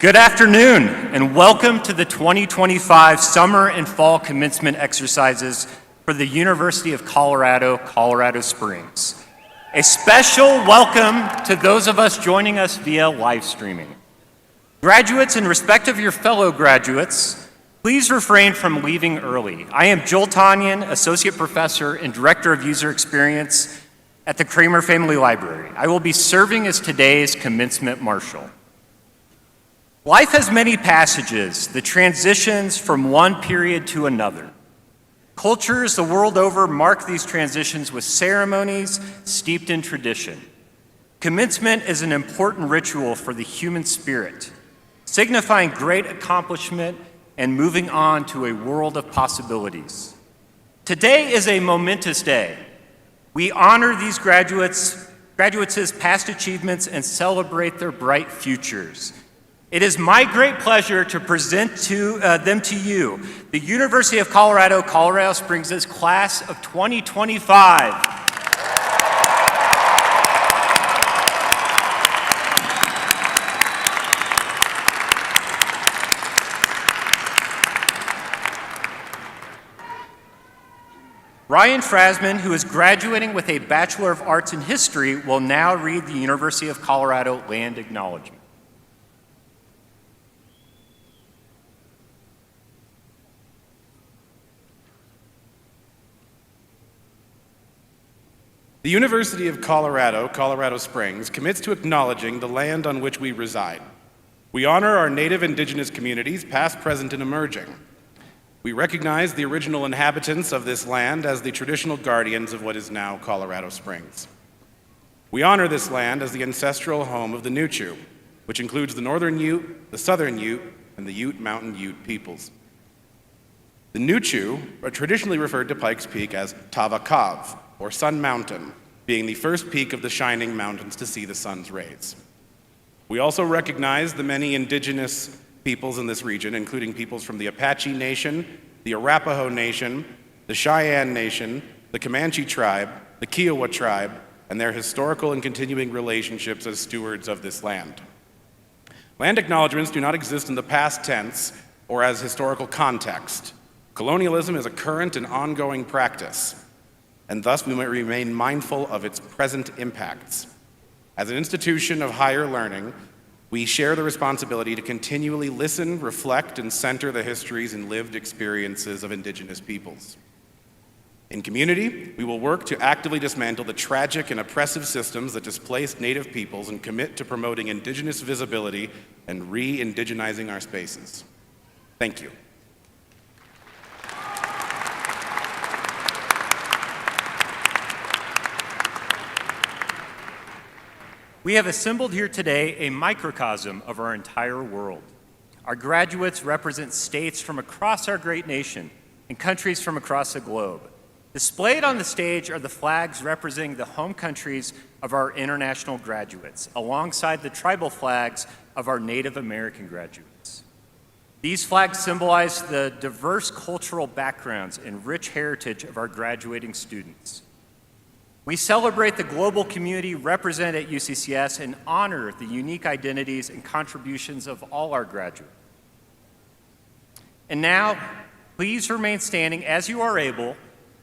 Good afternoon, and welcome to the 2025 Summer and Fall Commencement Exercises for the University of Colorado, Colorado Springs. A special welcome to those of us joining us via live streaming. Graduates, in respect of your fellow graduates, please refrain from leaving early. I am Joel Tanyan, Associate Professor and Director of User Experience at the Kramer Family Library. I will be serving as today's commencement marshal. Life has many passages that transitions from one period to another. Cultures the world over mark these transitions with ceremonies steeped in tradition. Commencement is an important ritual for the human spirit, signifying great accomplishment and moving on to a world of possibilities. Today is a momentous day. We honor these graduates' past achievements and celebrate their bright futures. It is my great pleasure to present them to you, the University of Colorado, Colorado Springs' class of 2025. Ryan Frasman, who is graduating with a Bachelor of Arts in History, will now read the University of Colorado Land Acknowledgement. The University of Colorado, Colorado Springs, commits to acknowledging the land on which we reside. We honor our native indigenous communities, past, present, and emerging. We recognize the original inhabitants of this land as the traditional guardians of what is now Colorado Springs. We honor this land as the ancestral home of the Nuchu, which includes the Northern Ute, the Southern Ute, and the Ute Mountain Ute peoples. The Nuchu are traditionally referred to Pikes Peak as Tavakav, or Sun Mountain, being the first peak of the shining mountains to see the sun's rays. We also recognize the many indigenous peoples in this region, including peoples from the Apache Nation, the Arapaho Nation, the Cheyenne Nation, the Comanche tribe, the Kiowa tribe, and their historical and continuing relationships as stewards of this land. Land acknowledgements do not exist in the past tense or as historical context. Colonialism is a current and ongoing practice, and thus we might remain mindful of its present impacts. As an institution of higher learning, we share the responsibility to continually listen, reflect, and center the histories and lived experiences of Indigenous peoples. In community, we will work to actively dismantle the tragic and oppressive systems that displace Native peoples and commit to promoting Indigenous visibility and re-indigenizing our spaces. Thank you. We have assembled here today a microcosm of our entire world. Our graduates represent states from across our great nation and countries from across the globe. Displayed on the stage are the flags representing the home countries of our international graduates, alongside the tribal flags of our Native American graduates. These flags symbolize the diverse cultural backgrounds and rich heritage of our graduating students. We celebrate the global community represented at UCCS and honor the unique identities and contributions of all our graduates. And now, please remain standing as you are able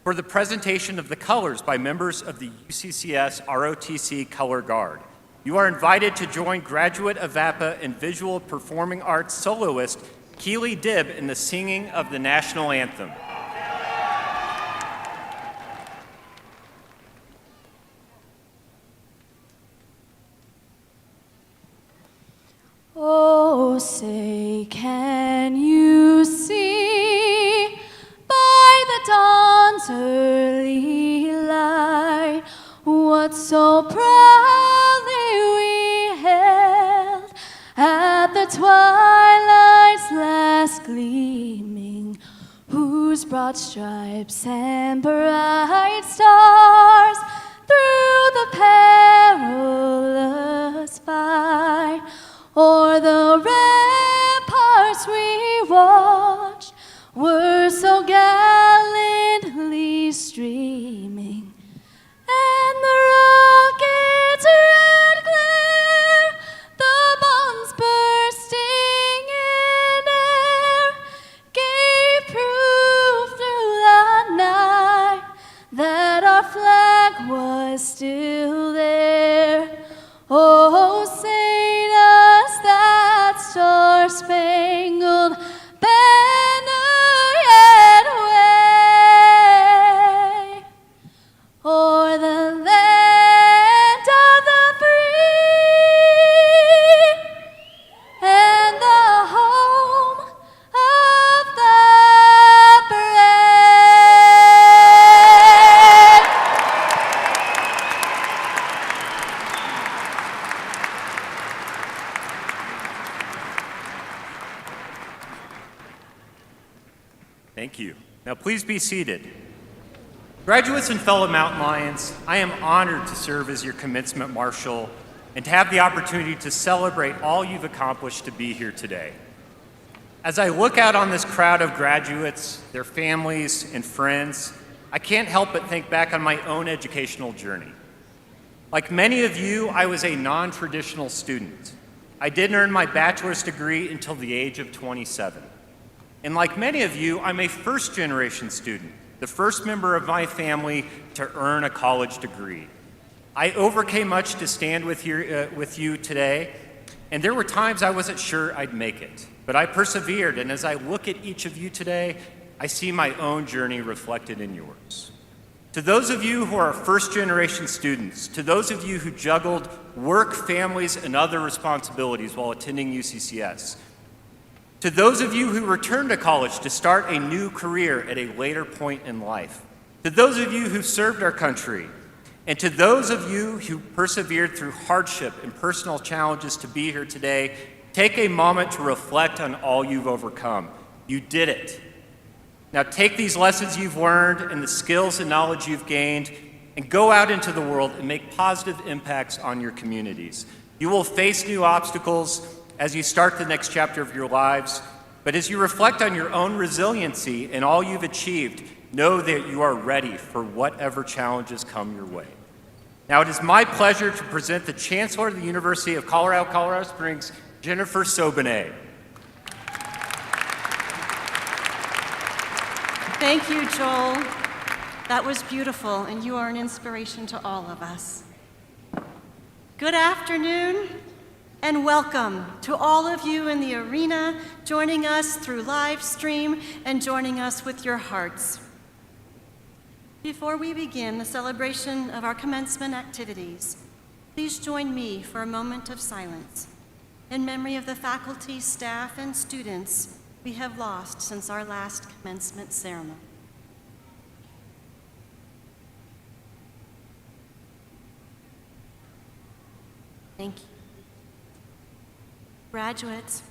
for the presentation of the colors by members of the UCCS ROTC Color Guard. You are invited to join graduate of AVAPA and visual performing arts soloist Keely Dibb in the singing of the national anthem. Oh, say, can you see by the dawn's early light what so proudly we held at the twilight's last gleaming, whose broad stripes and bright stars through the perilous fight o'er the ramparts we watched were so gallantly streaming, and the rocket's red glare, the bombs bursting is still there. Oh, sing us that star-spangled banner yet wave o'er the land of the free and the home of the brave. Thank you. Now please be seated. Graduates and fellow Mountain Lions, I am honored to serve as your commencement marshal and to have the opportunity to celebrate all you've accomplished to be here today. As I look out on this crowd of graduates, their families, and friends, I can't help but think back on my own educational journey. Like many of you, I was a non-traditional student. I didn't earn my bachelor's degree until the age of 27. And like many of you, I'm a first-generation student, the first member of my family to earn a college degree. I overcame much to stand with you today, and there were times I wasn't sure I'd make it. But I persevered, and as I look at each of you today, I see my own journey reflected in yours. To those of you who are first-generation students, to those of you who juggled work, families, and other responsibilities while attending UCCS, to those of you who returned to college to start a new career at a later point in life, to those of you who served our country, and to those of you who persevered through hardship and personal challenges to be here today, take a moment to reflect on all you've overcome. You did it. Now take these lessons you've learned and the skills and knowledge you've gained and go out into the world and make positive impacts on your communities. You will face new obstacles as you start the next chapter of your lives, but as you reflect on your own resiliency and all you've achieved, know that you are ready for whatever challenges come your way. Now it is my pleasure to present the Chancellor of the University of Colorado Springs, Jennifer Sobenet. Thank you, Joel. That was beautiful, and you are an inspiration to all of us. Good afternoon, and welcome to all of you in the arena, joining us through live stream and joining us with your hearts. Before we begin the celebration of our commencement activities, please join me for a moment of silence in memory of the faculty, staff, and students we have lost since our last commencement ceremony. Thank you. Graduates,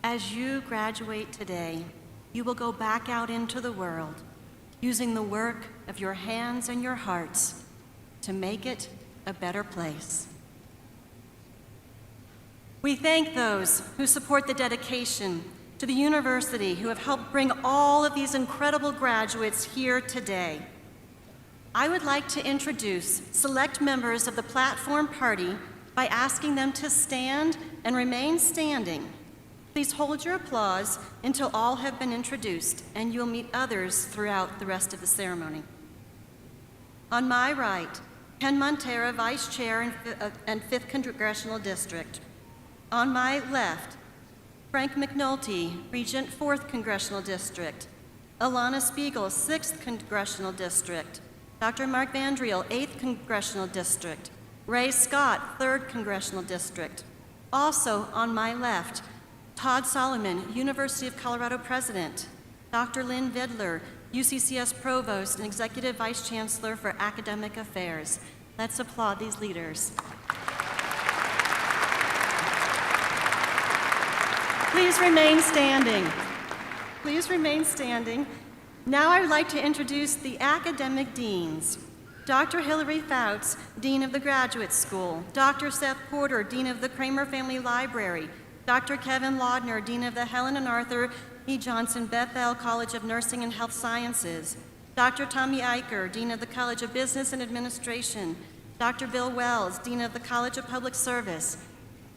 as you graduate today, you will go back out into the world using the work of your hands and your hearts to make it a better place. We thank those who support the dedication to the university, who have helped bring all of these incredible graduates here today. I would like to introduce select members of the platform party by asking them to stand and remain standing. Please hold your applause until all have been introduced, and you'll meet others throughout the rest of the ceremony. On my right, Ken Montera, Vice Chair and 5th Congressional District. On my left, Frank McNulty, Regent 4th Congressional District. Alana Spiegel, 6th Congressional District. Dr. Mark Vandriel, 8th Congressional District. Ray Scott, 3rd Congressional District. Also on my left, Todd Solomon, University of Colorado President. Dr. Lynn Vidler, UCCS Provost and Executive Vice Chancellor for Academic Affairs. Let's applaud these leaders. Please remain standing. Please remain standing. Now I would like to introduce the academic deans. Dr. Hilary Fouts, Dean of the Graduate School. Dr. Seth Porter, Dean of the Kramer Family Library. Dr. Kevin Laudner, Dean of the Helen and Arthur E. Johnson Bethel College of Nursing and Health Sciences. Dr. Tommy Eicher, Dean of the College of Business and Administration. Dr. Bill Wells, Dean of the College of Public Service.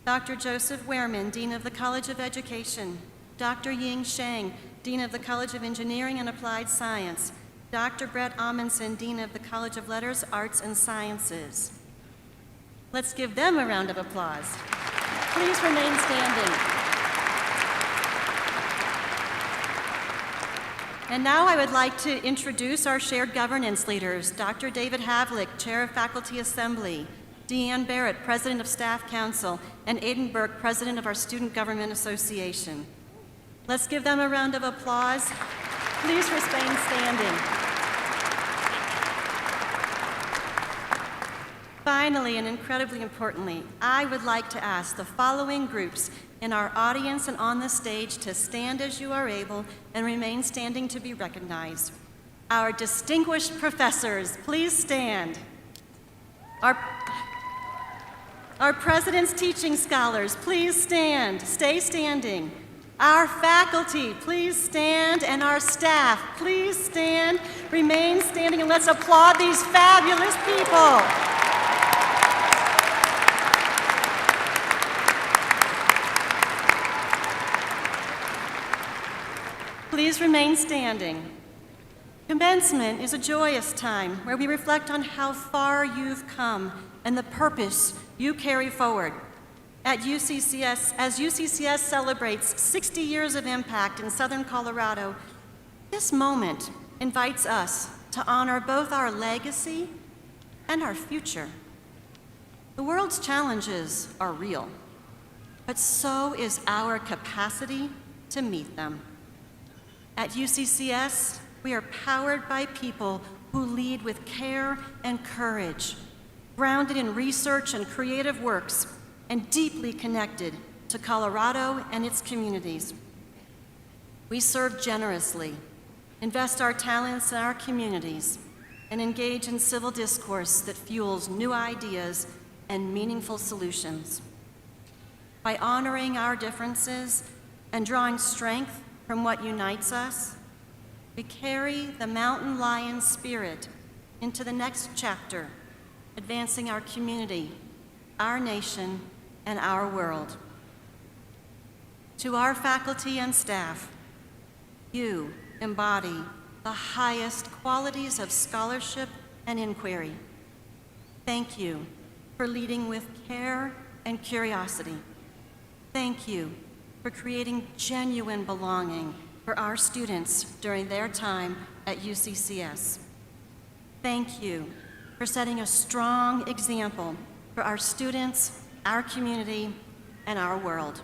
Dr. Joseph Wehrman, Dean of the College of Education. Dr. Ying Shang, Dean of the College of Engineering and Applied Science. Dr. Brett Amundsen, Dean of the College of Letters, Arts, and Sciences. Let's give them a round of applause. Please remain standing. And now I would like to introduce our shared governance leaders, Dr. David Havlick, Chair of Faculty Assembly, Deanne Barrett, President of Staff Council, and Aidan Burke, President of our Student Government Association. Let's give them a round of applause. Please remain standing. Finally, and incredibly importantly, I would like to ask the following groups in our audience and on the stage to stand as you are able and remain standing to be recognized. Our distinguished professors, please stand. Our President's Teaching Scholars, please stand. Stay standing. Our faculty, please stand. And our staff, please stand. Remain standing, and let's applaud these fabulous people. Please remain standing. Commencement is a joyous time where we reflect on how far you've come and the purpose you carry forward. At UCCS, as UCCS celebrates 60 years of impact in Southern Colorado, this moment invites us to honor both our legacy and our future. The world's challenges are real, but so is our capacity to meet them. At UCCS, we are powered by people who lead with care and courage, grounded in research and creative works, and deeply connected to Colorado and its communities. We serve generously, invest our talents in our communities, and engage in civil discourse that fuels new ideas and meaningful solutions. By honoring our differences and drawing strength from what unites us, we carry the mountain lion spirit into the next chapter, advancing our community, our nation, and our world. To our faculty and staff, you embody the highest qualities of scholarship and inquiry. Thank you for leading with care and curiosity. Thank you for creating genuine belonging for our students during their time at UCCS. Thank you for setting a strong example for our students, our community, and our world.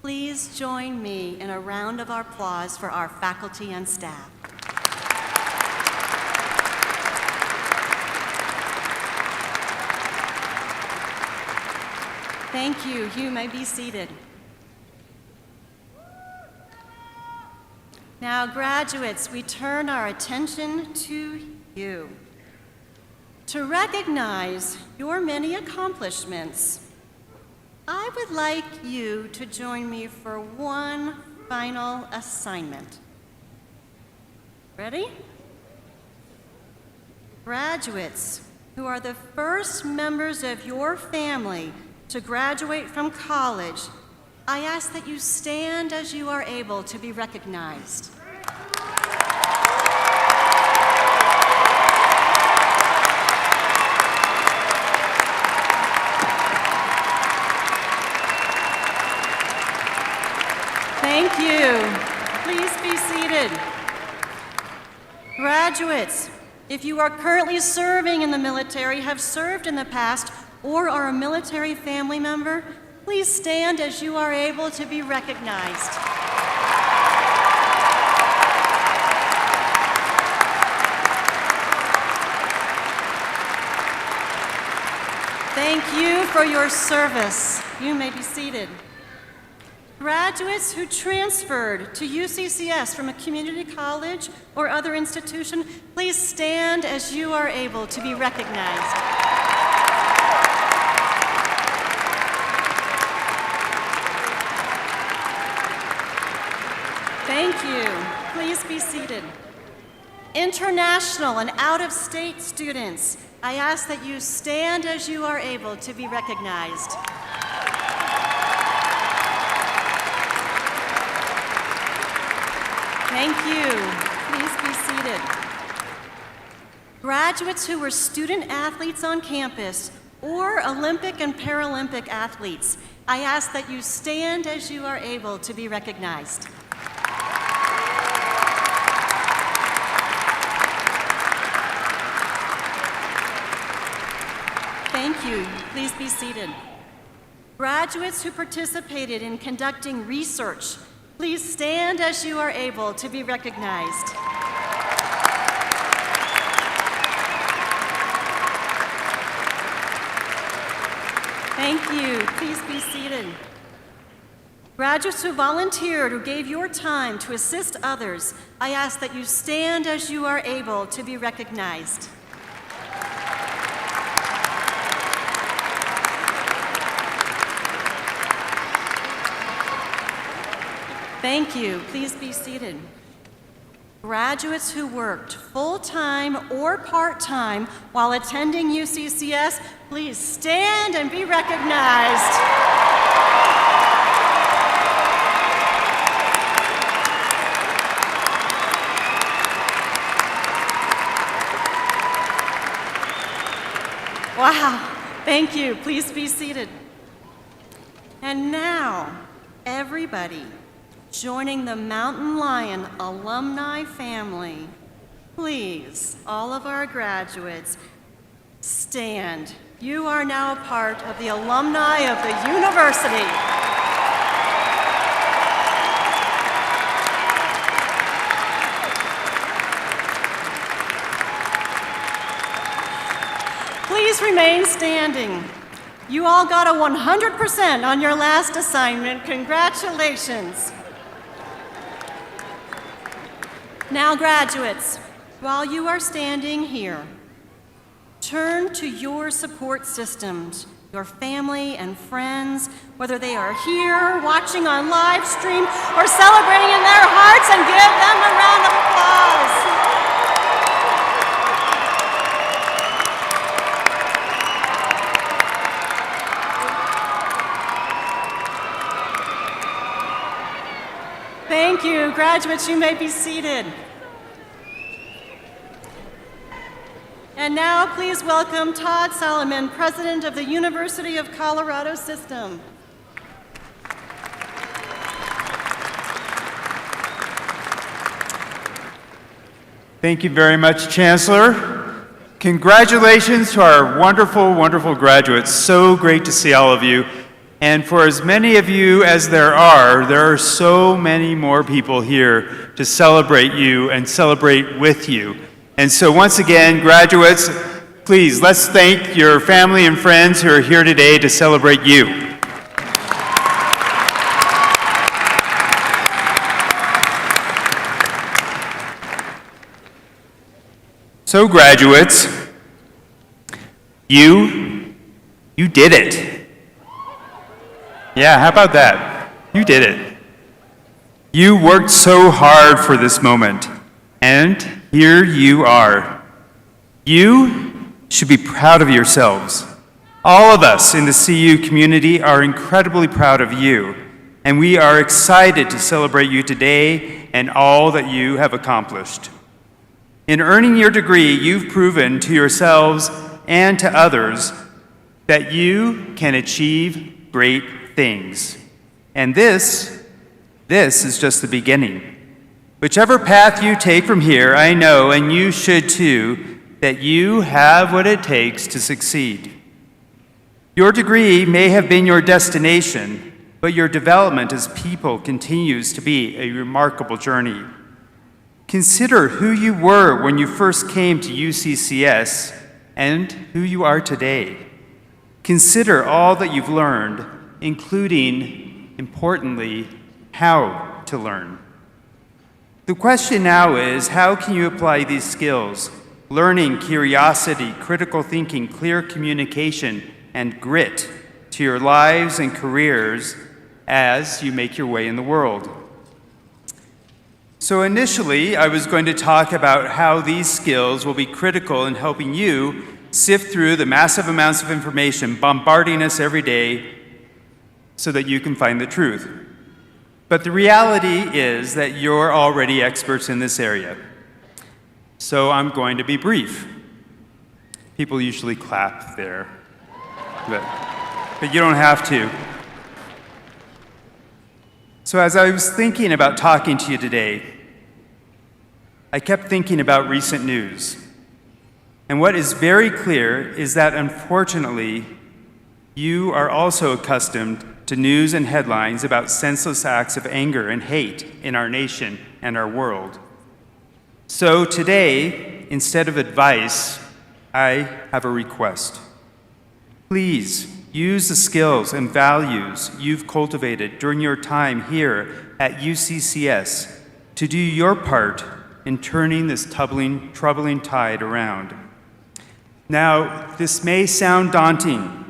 Please join me in a round of applause for our faculty and staff. Thank you. You may be seated. Now, graduates, we turn our attention to you. To recognize your many accomplishments, I would like you to join me for one final assignment. Ready? Graduates who are the first members of your family to graduate from college, I ask that you stand as you are able to be recognized. Thank you. Please be seated. Graduates, if you are currently serving in the military, have served in the past, or are a military family member, please stand as you are able to be recognized. Thank you for your service. You may be seated. Graduates who transferred to UCCS from a community college or other institution, please stand as you are able to be recognized. Thank you. Please be seated. International and out-of-state students, I ask that you stand as you are able to be recognized. Thank you. please be seated. Graduates who were student athletes on campus or Olympic and Paralympic athletes, I ask that you stand as you are able to be recognized. Thank you. Please be seated. Graduates who participated in conducting research, please stand as you are able to be recognized. Thank you. Please be seated. Graduates who volunteered or gave your time to assist others, I ask that you stand as you are able to be recognized. Thank you. Please be seated. Graduates who worked full-time or part-time while attending UCCS, please stand and be recognized. Wow. Thank you. Please be seated. And now, everybody, joining the Mountain Lion alumni family, please, all of our graduates, stand. You are now a part of the alumni of the university. Please remain standing. You all got a 100% on your last assignment. Congratulations. Now, graduates, while you are standing here, turn to your support systems, your family and friends, whether they are here, watching on live stream, or celebrating in their hearts, and give them a round of applause. Thank you. Graduates, you may be seated. And now, please welcome Todd Solomon, President of the University of Colorado System. Thank you very much, Chancellor. Congratulations to our wonderful, wonderful graduates. So great to see all of you. And for as many of you as there are so many more people here to celebrate you and celebrate with you. And so once again, graduates, please, let's thank your family and friends who are here today to celebrate you. So graduates, you did it. Yeah, how about that? You did it. You worked so hard for this moment, and here you are. You should be proud of yourselves. All of us in the CU community are incredibly proud of you, and we are excited to celebrate you today and all that you have accomplished. In earning your degree, you've proven to yourselves and to others that you can achieve great things. And this is just the beginning. Whichever path you take from here, I know, and you should too, that you have what it takes to succeed. Your degree may have been your destination, but your development as people continues to be a remarkable journey. Consider who you were when you first came to UCCS and who you are today. Consider all that you've learned, including, importantly, how to learn. The question now is, how can you apply these skills, learning, curiosity, critical thinking, clear communication, and grit, to your lives and careers as you make your way in the world? So initially, I was going to talk about how these skills will be critical in helping you sift through the massive amounts of information bombarding us every day so that you can find the truth. But the reality is that you're already experts in this area. so I'm going to be brief. People usually clap there, but you don't have to. So as I was thinking about talking to you today, I kept thinking about recent news. And what is very clear is that unfortunately, you are also accustomed to news and headlines about senseless acts of anger and hate in our nation and our world. So today, instead of advice, I have a request. Please use the skills and values you've cultivated during your time here at UCCS to do your part in turning this troubling tide around. Now, this may sound daunting,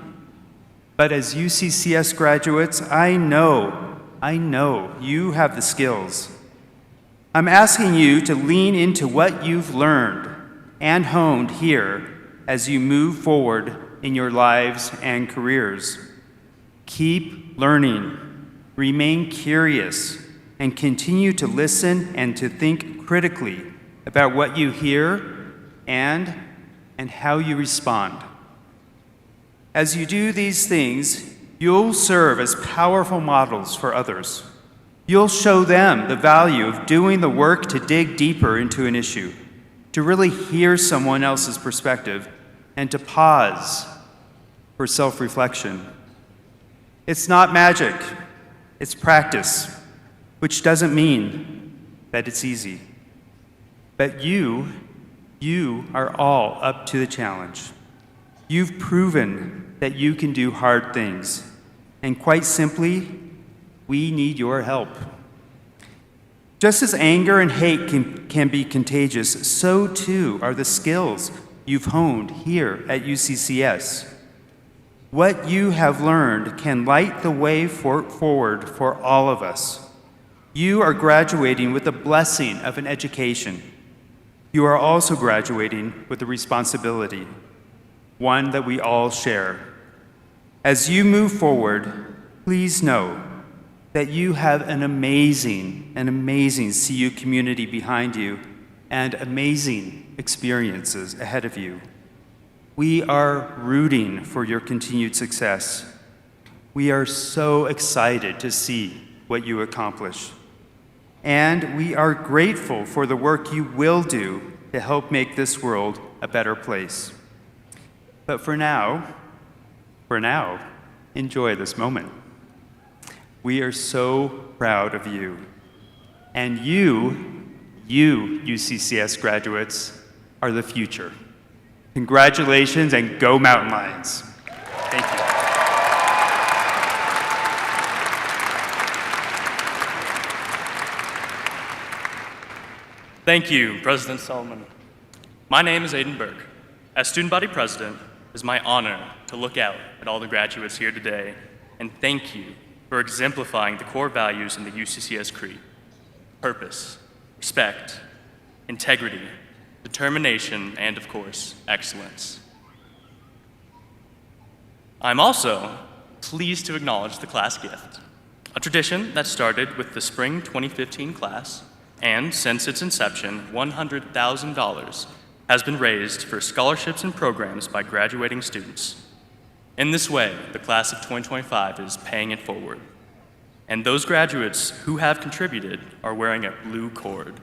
but as UCCS graduates, I know you have the skills. I'm asking you to lean into what you've learned and honed here as you move forward in your lives and careers. Keep learning, remain curious, and continue to listen and to think critically about what you hear and how you respond. As you do these things, you'll serve as powerful models for others. You'll show them the value of doing the work to dig deeper into an issue, to really hear someone else's perspective, and to pause for self-reflection. It's not magic, it's practice, which doesn't mean that it's easy. But you are all up to the challenge. You've proven that you can do hard things, and quite simply, we need your help. Just as anger and hate can be contagious, so too are the skills you've honed here at UCCS. What you have learned can light the way forward for all of us. You are graduating with the blessing of an education. You are also graduating with a responsibility, one that we all share. As you move forward, please know that you have an amazing CU community behind you and amazing experiences ahead of you. We are rooting for your continued success. We are so excited to see what you accomplish. And we are grateful for the work you will do to help make this world a better place. But for now, enjoy this moment. We are so proud of you. And you UCCS graduates, are the future. Congratulations and go Mountain Lions. Thank you. Thank you, President Solomon. My name is Aiden Burke. As student body president, it is my honor to look out at all the graduates here today and thank you for exemplifying the core values in the UCCS Creed: purpose, respect, integrity, determination, and of course, excellence. I'm also pleased to acknowledge the class gift, a tradition that started with the Spring 2015 class, and since its inception, $100,000 has been raised for scholarships and programs by graduating students. In this way, the class of 2025 is paying it forward. And those graduates who have contributed are wearing a blue cord.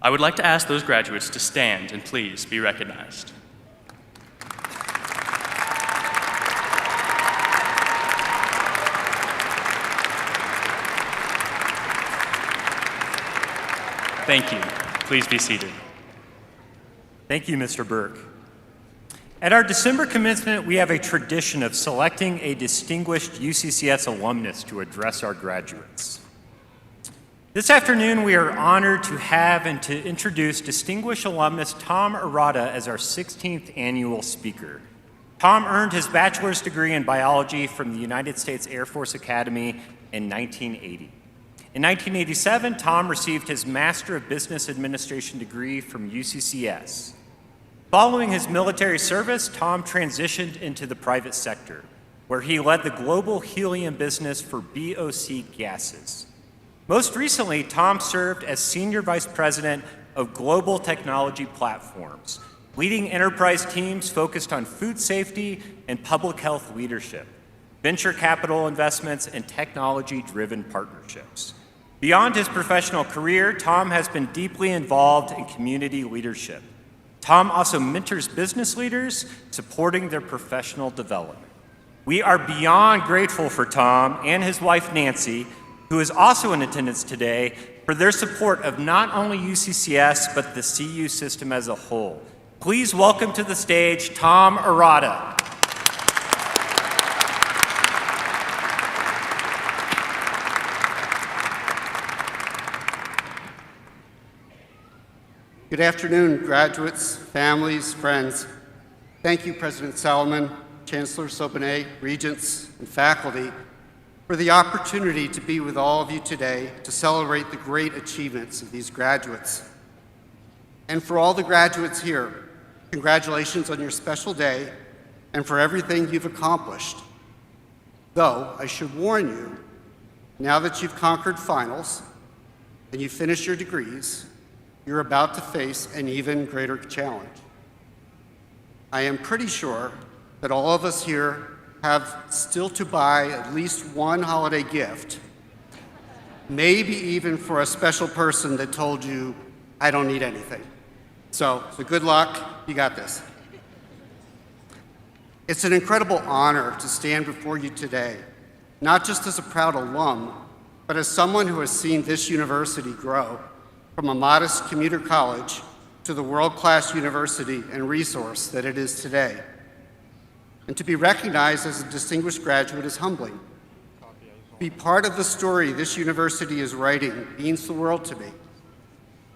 I would like to ask those graduates to stand and please be recognized. Thank you. Please be seated. Thank you, Mr. Burke. At our December commencement, we have a tradition of selecting a distinguished UCCS alumnus to address our graduates. This afternoon, we are honored to have and to introduce distinguished alumnus Tom Arata as our 16th annual speaker. Tom earned his bachelor's degree in biology from the United States Air Force Academy in 1980. In 1987, Tom received his Master of Business Administration degree from UCCS. Following his military service, Tom transitioned into the private sector, where he led the global helium business for BOC Gases. Most recently, Tom served as Senior Vice President of global technology platforms, leading enterprise teams focused on food safety and public health leadership, venture capital investments, and technology-driven partnerships. Beyond his professional career, Tom has been deeply involved in community leadership. Tom also mentors business leaders, supporting their professional development. We are beyond grateful for Tom and his wife, Nancy, who is also in attendance today, for their support of not only UCCS, but the CU system as a whole. Please welcome to the stage Tom Arata. Good afternoon, graduates, families, friends. Thank you, President Salomon, Chancellor Sobonet, regents, and faculty, for the opportunity to be with all of you today to celebrate the great achievements of these graduates. And for all the graduates here, congratulations on your special day and for everything you've accomplished. Though, I should warn you, now that you've conquered finals and you've finished your degrees, you're about to face an even greater challenge. I am pretty sure that all of us here have still to buy at least one holiday gift, maybe even for a special person that told you, I don't need anything. So good luck, you got this. It's an incredible honor to stand before you today, not just as a proud alum, but as someone who has seen this university grow from a modest commuter college to the world-class university and resource that it is today. And to be recognized as a distinguished graduate is humbling. To be part of the story this university is writing means the world to me.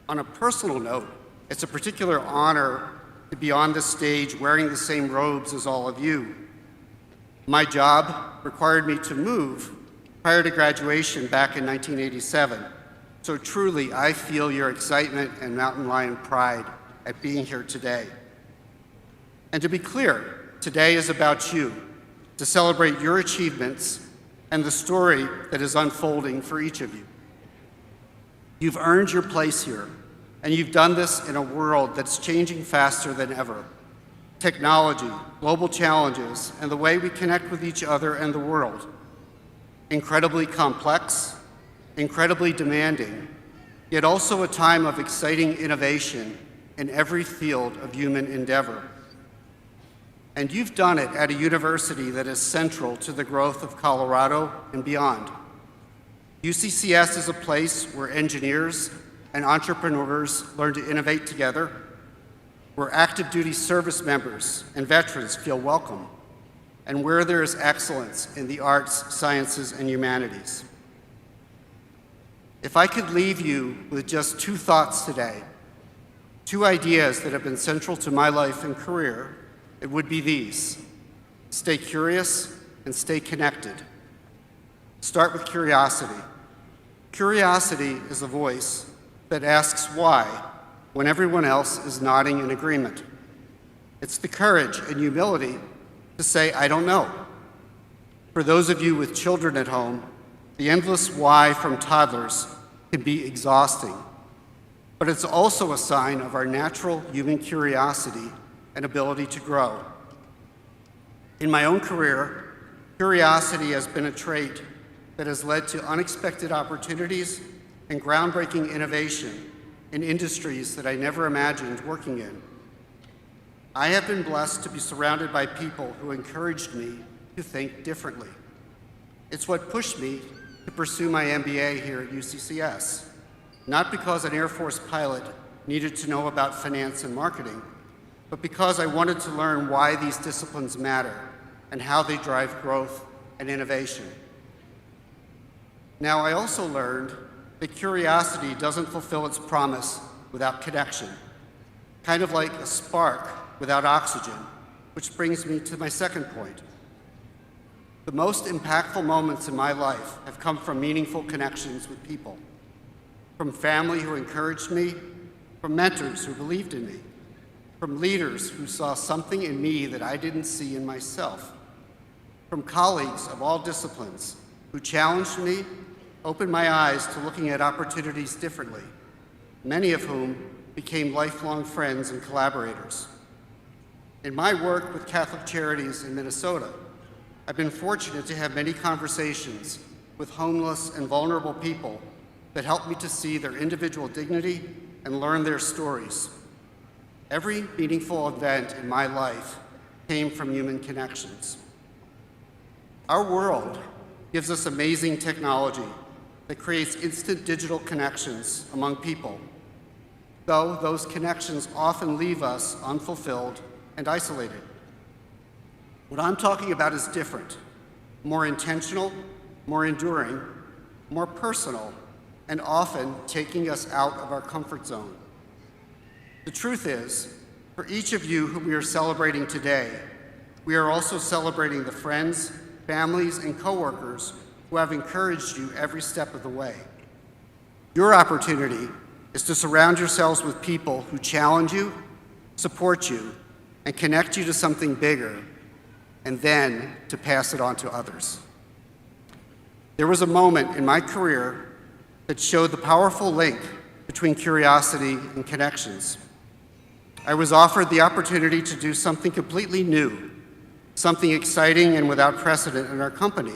On a personal note, it's a particular honor to be on this stage wearing the same robes as all of you. My job required me to move prior to graduation back in 1987. So truly, I feel your excitement and Mountain Lion pride at being here today. And to be clear, today is about you, to celebrate your achievements and the story that is unfolding for each of you. You've earned your place here, and you've done this in a world that's changing faster than ever. Technology, global challenges, and the way we connect with each other and the world. Incredibly complex, incredibly demanding, yet also a time of exciting innovation in every field of human endeavor. And you've done it at a university that is central to the growth of Colorado and beyond. UCCS is a place where engineers and entrepreneurs learn to innovate together, where active duty service members and veterans feel welcome, and where there is excellence in the arts, sciences, and humanities. If I could leave you with just two thoughts today, two ideas that have been central to my life and career, it would be these: stay curious and stay connected. Start with curiosity. Curiosity is a voice that asks why when everyone else is nodding in agreement. It's the courage and humility to say, I don't know. For those of you with children at home, the endless why from toddlers can be exhausting, but it's also a sign of our natural human curiosity and ability to grow. In my own career, curiosity has been a trait that has led to unexpected opportunities and groundbreaking innovation in industries that I never imagined working in. I have been blessed to be surrounded by people who encouraged me to think differently. It's what pushed me to pursue my MBA here at UCCS, not because an Air Force pilot needed to know about finance and marketing, but because I wanted to learn why these disciplines matter and how they drive growth and innovation. Now, I also learned that curiosity doesn't fulfill its promise without connection, kind of like a spark without oxygen, which brings me to my second point. The most impactful moments in my life have come from meaningful connections with people, from family who encouraged me, from mentors who believed in me, from leaders who saw something in me that I didn't see in myself, from colleagues of all disciplines who challenged me, opened my eyes to looking at opportunities differently, many of whom became lifelong friends and collaborators. In my work with Catholic Charities in Minnesota, I've been fortunate to have many conversations with homeless and vulnerable people that help me to see their individual dignity and learn their stories. Every meaningful event in my life came from human connections. Our world gives us amazing technology that creates instant digital connections among people, though those connections often leave us unfulfilled and isolated. What I'm talking about is different, more intentional, more enduring, more personal, and often taking us out of our comfort zone. The truth is, for each of you who we are celebrating today, we are also celebrating the friends, families, and coworkers who have encouraged you every step of the way. Your opportunity is to surround yourselves with people who challenge you, support you, and connect you to something bigger, and then to pass it on to others. There was a moment in my career that showed the powerful link between curiosity and connections. I was offered the opportunity to do something completely new, something exciting and without precedent in our company,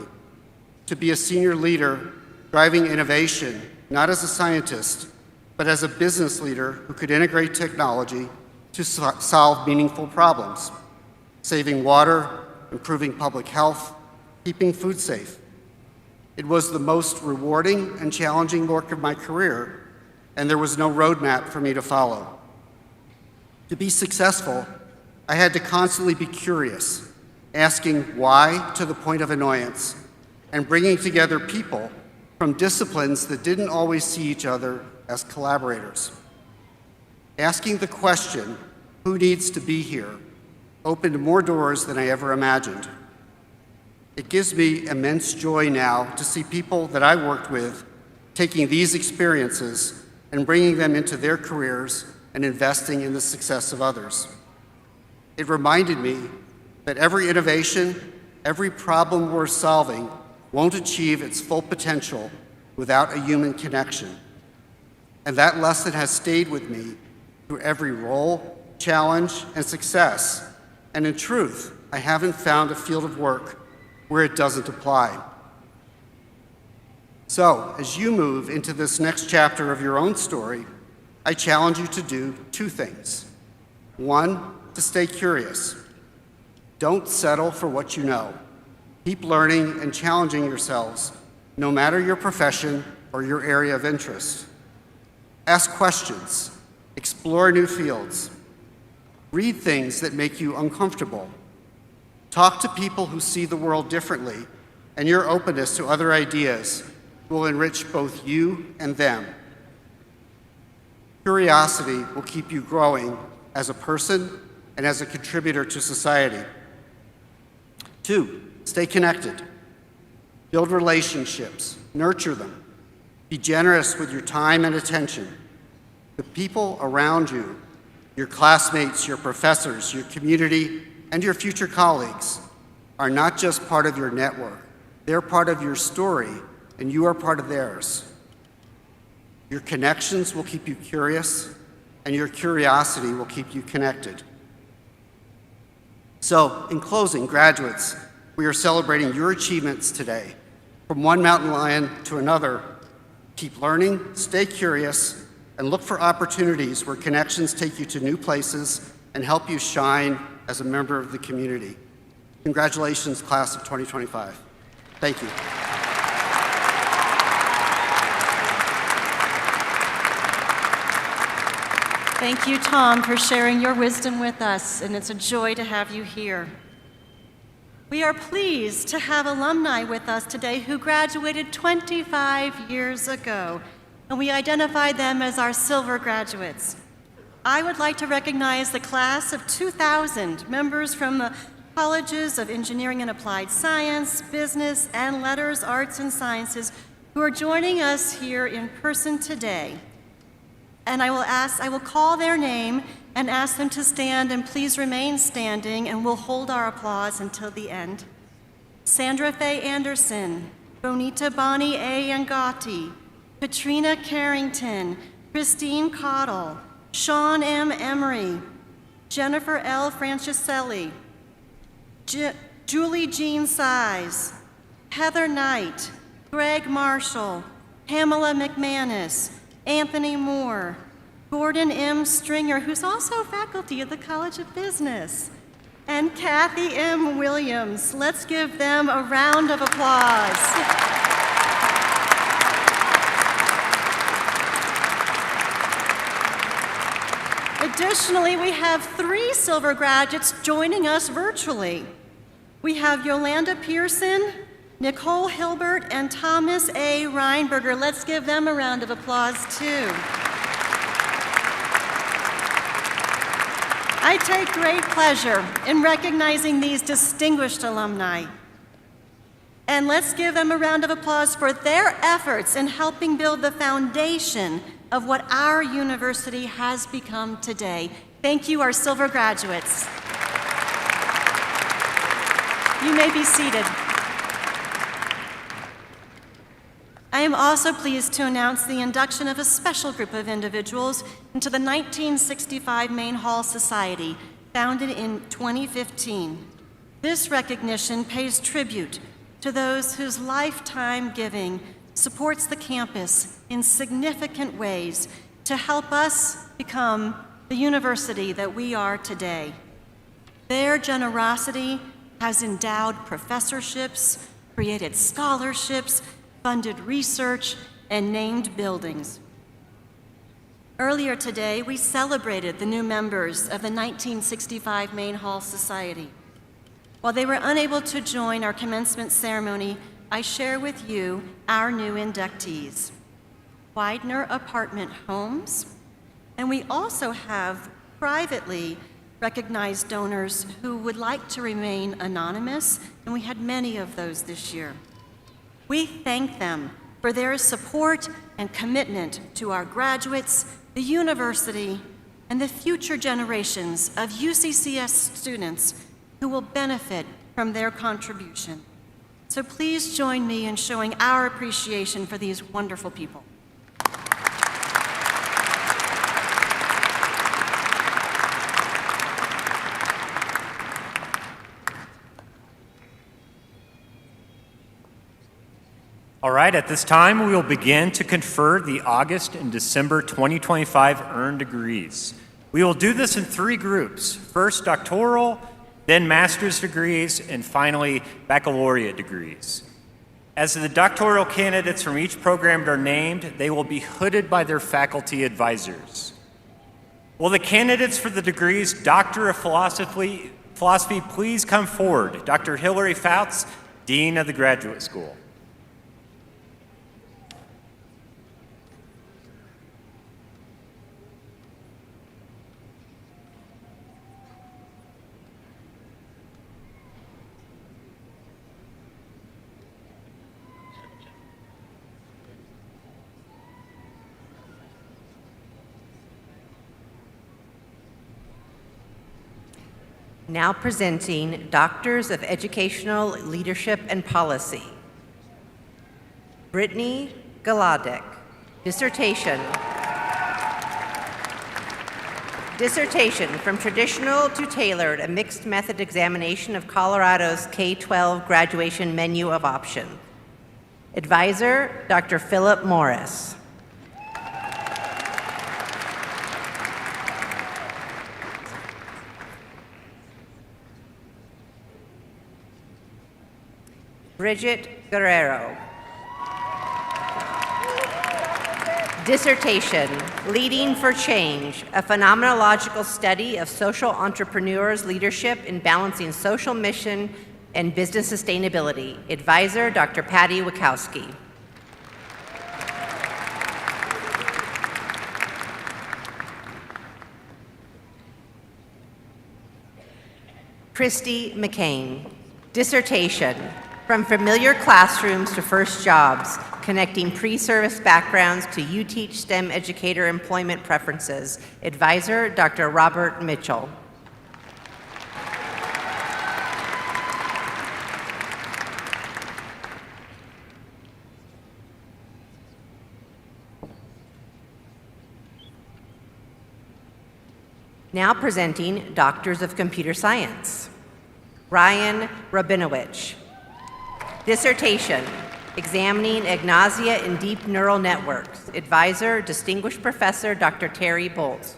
to be a senior leader driving innovation, not as a scientist, but as a business leader who could integrate technology to solve meaningful problems, saving water, improving public health, keeping food safe. It was the most rewarding and challenging work of my career, and there was no roadmap for me to follow. To be successful, I had to constantly be curious, asking why to the point of annoyance, and bringing together people from disciplines that didn't always see each other as collaborators. Asking the question, who needs to be here, opened more doors than I ever imagined. It gives me immense joy now to see people that I worked with taking these experiences and bringing them into their careers and investing in the success of others. It reminded me that every innovation, every problem worth solving won't achieve its full potential without a human connection. And that lesson has stayed with me through every role, challenge, and success. And in truth, I haven't found a field of work where it doesn't apply. So, as you move into this next chapter of your own story, I challenge you to do two things. One, to stay curious. Don't settle for what you know. Keep learning and challenging yourselves, no matter your profession or your area of interest. Ask questions. Explore new fields. Read things that make you uncomfortable. Talk to people who see the world differently, and your openness to other ideas will enrich both you and them. Curiosity will keep you growing as a person and as a contributor to society. Two, stay connected. Build relationships, nurture them. Be generous with your time and attention. The people around you, your classmates, your professors, your community, and your future colleagues are not just part of your network. They're part of your story, and you are part of theirs. Your connections will keep you curious, and your curiosity will keep you connected. So, in closing, graduates, we are celebrating your achievements today. From one mountain lion to another, keep learning, stay curious, and look for opportunities where connections take you to new places and help you shine as a member of the community. Congratulations, class of 2025. Thank you. Thank you, Tom, for sharing your wisdom with us, and it's a joy to have you here. We are pleased to have alumni with us today who graduated 25 years ago, and we identify them as our silver graduates. I would like to recognize the class of 2000 members from the Colleges of Engineering and Applied Science, Business, and Letters, Arts, and Sciences who are joining us here in person today. And I will call their name and ask them to stand, and please remain standing, and we'll hold our applause until the end. Sandra Faye Anderson, Bonita Bonnie A. Angati, Katrina Carrington, Christine Cottle, Sean M. Emery, Jennifer L. Franciselli, Julie Jean Size, Heather Knight, Greg Marshall, Pamela McManus, Anthony Moore, Gordon M. Stringer, who's also faculty at the College of Business, and Kathy M. Williams. Let's give them a round of applause. Additionally, we have 3 silver graduates joining us virtually. We have Yolanda Pearson, Nicole Hilbert, and Thomas A. Reinberger. Let's give them a round of applause, too. I take great pleasure in recognizing these distinguished alumni. And let's give them a round of applause for their efforts in helping build the foundation of what our university has become today. Thank you, our silver graduates. You may be seated. I am also pleased to announce the induction of a special group of individuals into the 1965 Main Hall Society, founded in 2015. This recognition pays tribute to those whose lifetime giving supports the campus in significant ways to help us become the university that we are today. Their generosity has endowed professorships, created scholarships, funded research, and named buildings. Earlier today, we celebrated the new members of the 1965 Main Hall Society. While they were unable to join our commencement ceremony, I share with you our new inductees. Widener Apartment Homes, and we also have privately recognized donors who would like to remain anonymous, and we had many of those this year. We thank them for their support and commitment to our graduates, the university, and the future generations of UCCS students who will benefit from their contribution. So please join me in showing our appreciation for these wonderful people. All right, at this time, we will begin to confer the August and December 2025 earned degrees. We will do this in 3 groups. First, doctoral, then master's degrees, and finally, baccalaureate degrees. As the doctoral candidates from each program are named, they will be hooded by their faculty advisors. Will the candidates for the degrees Doctor of Philosophy please come forward? Dr. Hillary Fouts, Dean of the Graduate School. Now presenting Doctors of Educational Leadership and Policy. Brittany Galadek, dissertation. Dissertation, From Traditional to Tailored, a Mixed Method Examination of Colorado's K-12 Graduation Menu of Options. Advisor, Dr. Philip Morris. Bridget Guerrero. Dissertation, Leading for Change, a phenomenological study of social entrepreneurs' leadership in balancing social mission and business sustainability. Advisor, Dr. Patty Wachowski. Christy McCain. Dissertation, From Familiar Classrooms to First Jobs, Connecting Pre-Service Backgrounds to UTeach STEM Educator Employment Preferences. Advisor, Dr. Robert Mitchell. Now presenting Doctors of Computer Science. Ryan Rabinowitz. Dissertation, Examining Agnosia in Deep Neural Networks. Advisor, Distinguished Professor Dr. Terry Bolt.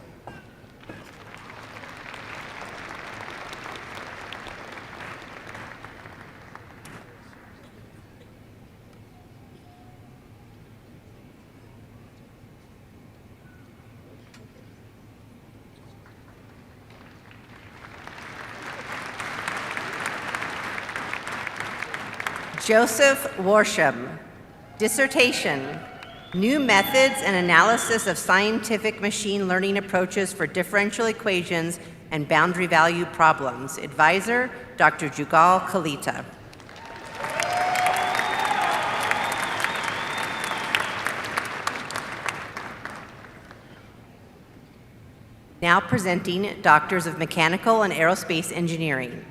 Joseph Warsham. Dissertation, New Methods and Analysis of Scientific Machine Learning Approaches for Differential Equations and Boundary Value Problems. Advisor, Dr. Jugal Kalita. Now presenting Doctors of Mechanical and Aerospace Engineering.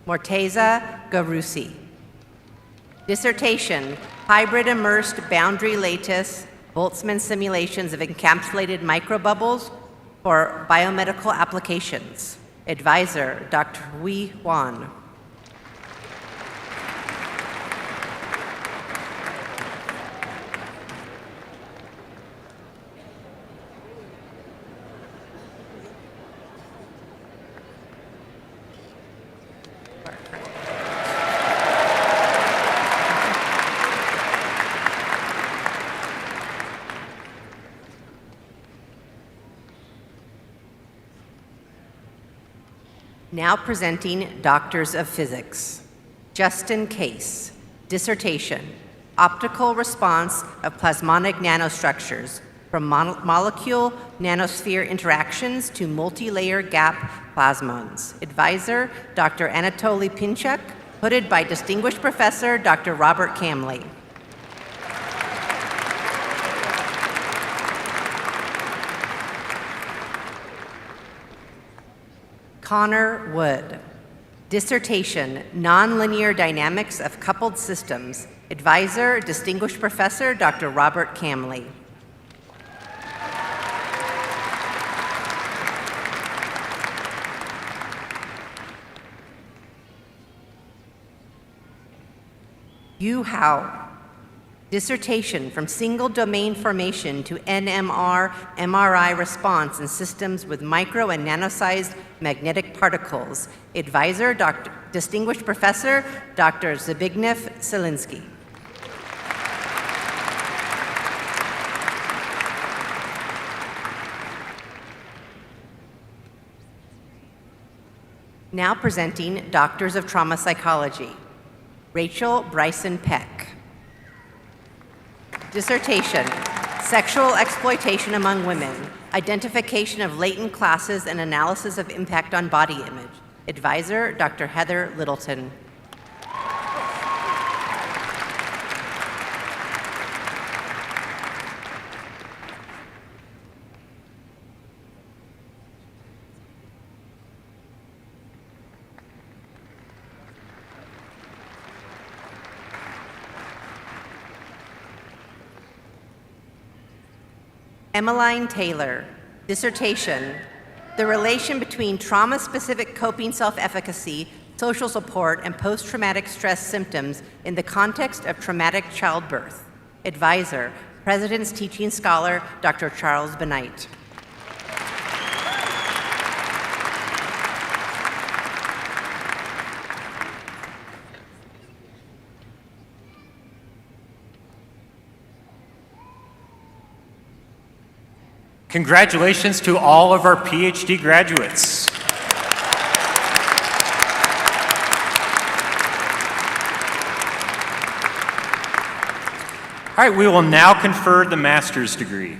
Morteza Garusi. Dissertation, Hybrid Immersed Boundary Lattice Boltzmann Simulations of Encapsulated Microbubbles for Biomedical Applications. Advisor, Dr. Hui Huan. Now presenting Doctors of Physics. Justin Case. Dissertation, Optical Response of Plasmonic Nanostructures from Molecule Nanosphere Interactions to Multi-Layer Gap Plasmons. Advisor, Dr. Anatoly Pinchuk, hooded by Distinguished Professor Dr. Robert Camley. Connor Wood. Dissertation, Nonlinear Dynamics of Coupled Systems. Advisor, Distinguished Professor Dr. Robert Camley. Yu Hao. Dissertation, From Single Domain Formation to NMR MRI Response in Systems with Micro and Nano-Sized Magnetic Particles. Advisor, Distinguished Professor Dr. Zbigniew Selinsky. Now presenting Doctors of Trauma Psychology. Rachel Bryson Peck. Dissertation, Sexual Exploitation Among Women, Identification of Latent Classes and Analysis of Impact on Body Image. Advisor, Dr. Heather Littleton. Emmeline Taylor. Dissertation, The Relation Between Trauma-Specific Coping Self-Efficacy, Social Support, and Post-Traumatic Stress Symptoms in the Context of Traumatic Childbirth. Advisor, President's Teaching Scholar, Dr. Charles Benight. Congratulations to all of our PhD graduates. All right, we will now confer the master's degree.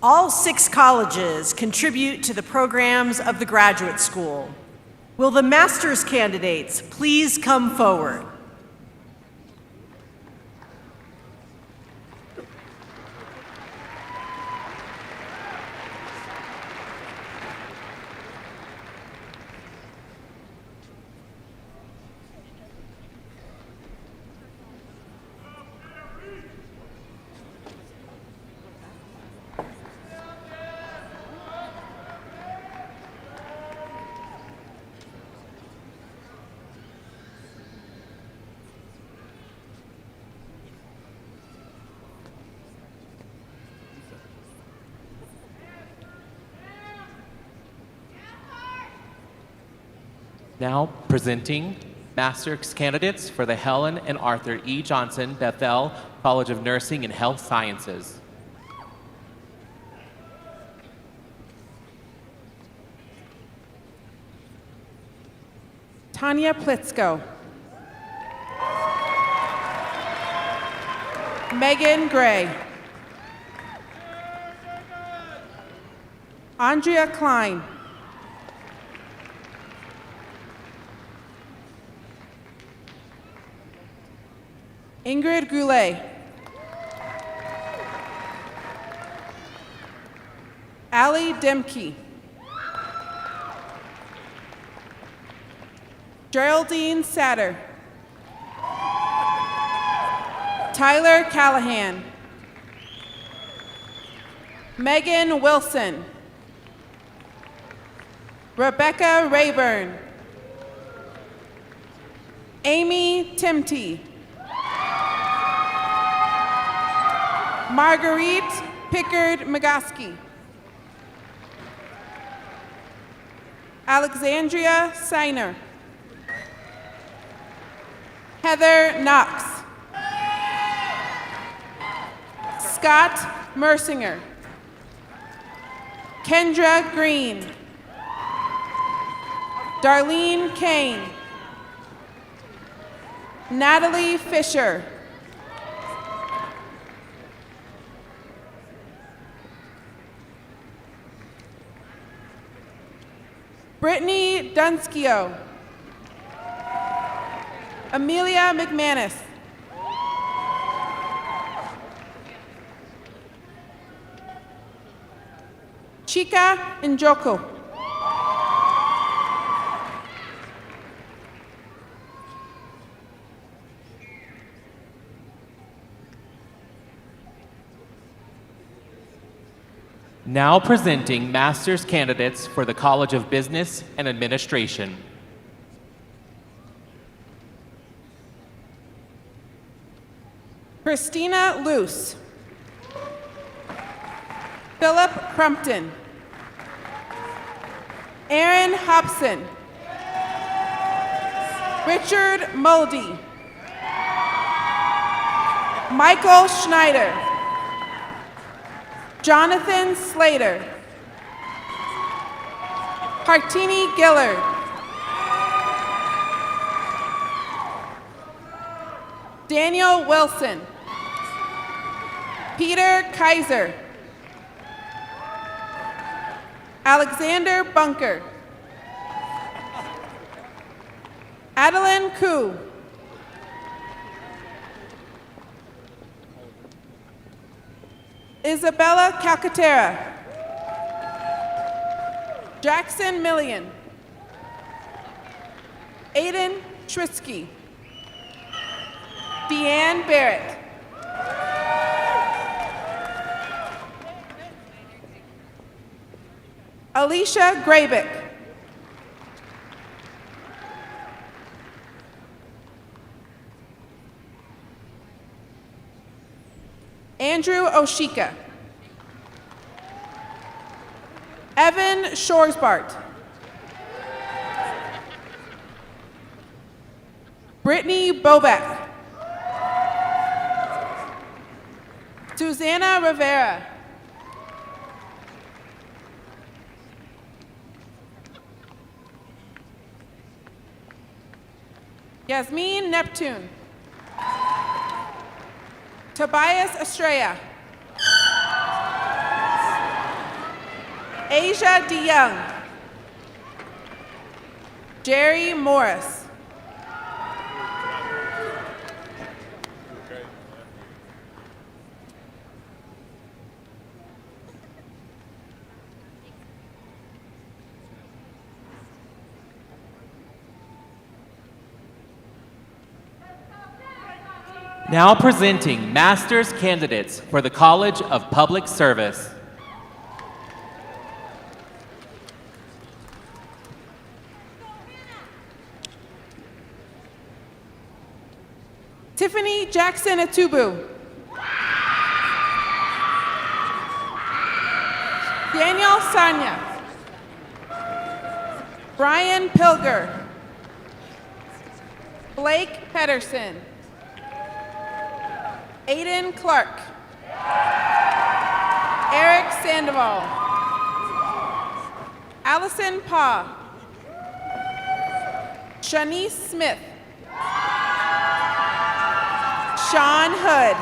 All 6 colleges contribute to the programs of the graduate school. Will the master's candidates please come forward? Now presenting master's candidates for the Helen and Arthur E. Johnson Bethel College of Nursing and Health Sciences. Tanya Plitzko. Megan Gray. Andrea Klein. Ingrid Goulet. Ali Demke. Geraldine Satter. Tyler Callahan. Megan Wilson. Rebecca Rayburn. Amy Timty. Marguerite Pickard Magaski. Alexandria Seiner. Heather Knox. Scott Mersinger. Kendra Green. Darlene Kane. Natalie Fisher. Brittany Dunskio. Amelia McManus. Chika Njoko. Now presenting master's candidates for the College of Business and Administration. Christina Luce. Philip Crumpton. Aaron Hobson. Richard Moldy. Michael Schneider. Jonathan Slater. Hartini Gillard. Daniel Wilson. Peter Kaiser. Alexander Bunker. Adeline Koo. Isabella Calcaterra. Jackson Millian. Aiden Trisky. Deanne Barrett. Alicia Grabick. Andrew Oshika. Evan Shorsbart. Brittany Bobeck. Susanna Rivera. Yasmin Neptune. Tobias Estrella. Asia DeYoung. Jerry Morris. Now presenting master's candidates for the College of Public Service. Tiffany Jackson Atubu. Daniel Sanya. Brian Pilger. Blake Pedersen. Aiden Clark. Eric Sandoval. Allison Pa. Shanice Smith. Sean Hood.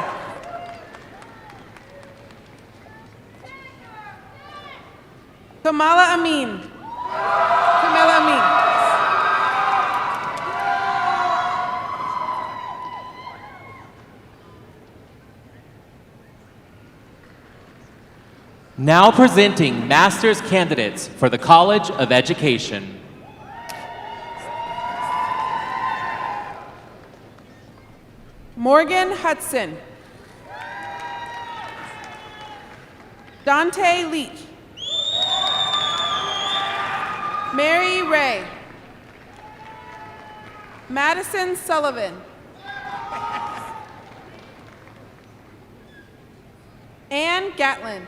Kamala Amin. Kamala Amin. Now presenting master's candidates for the College of Education. Morgan Hudson. Dante Leach. Mary Ray. Madison Sullivan. Ann Gatlin.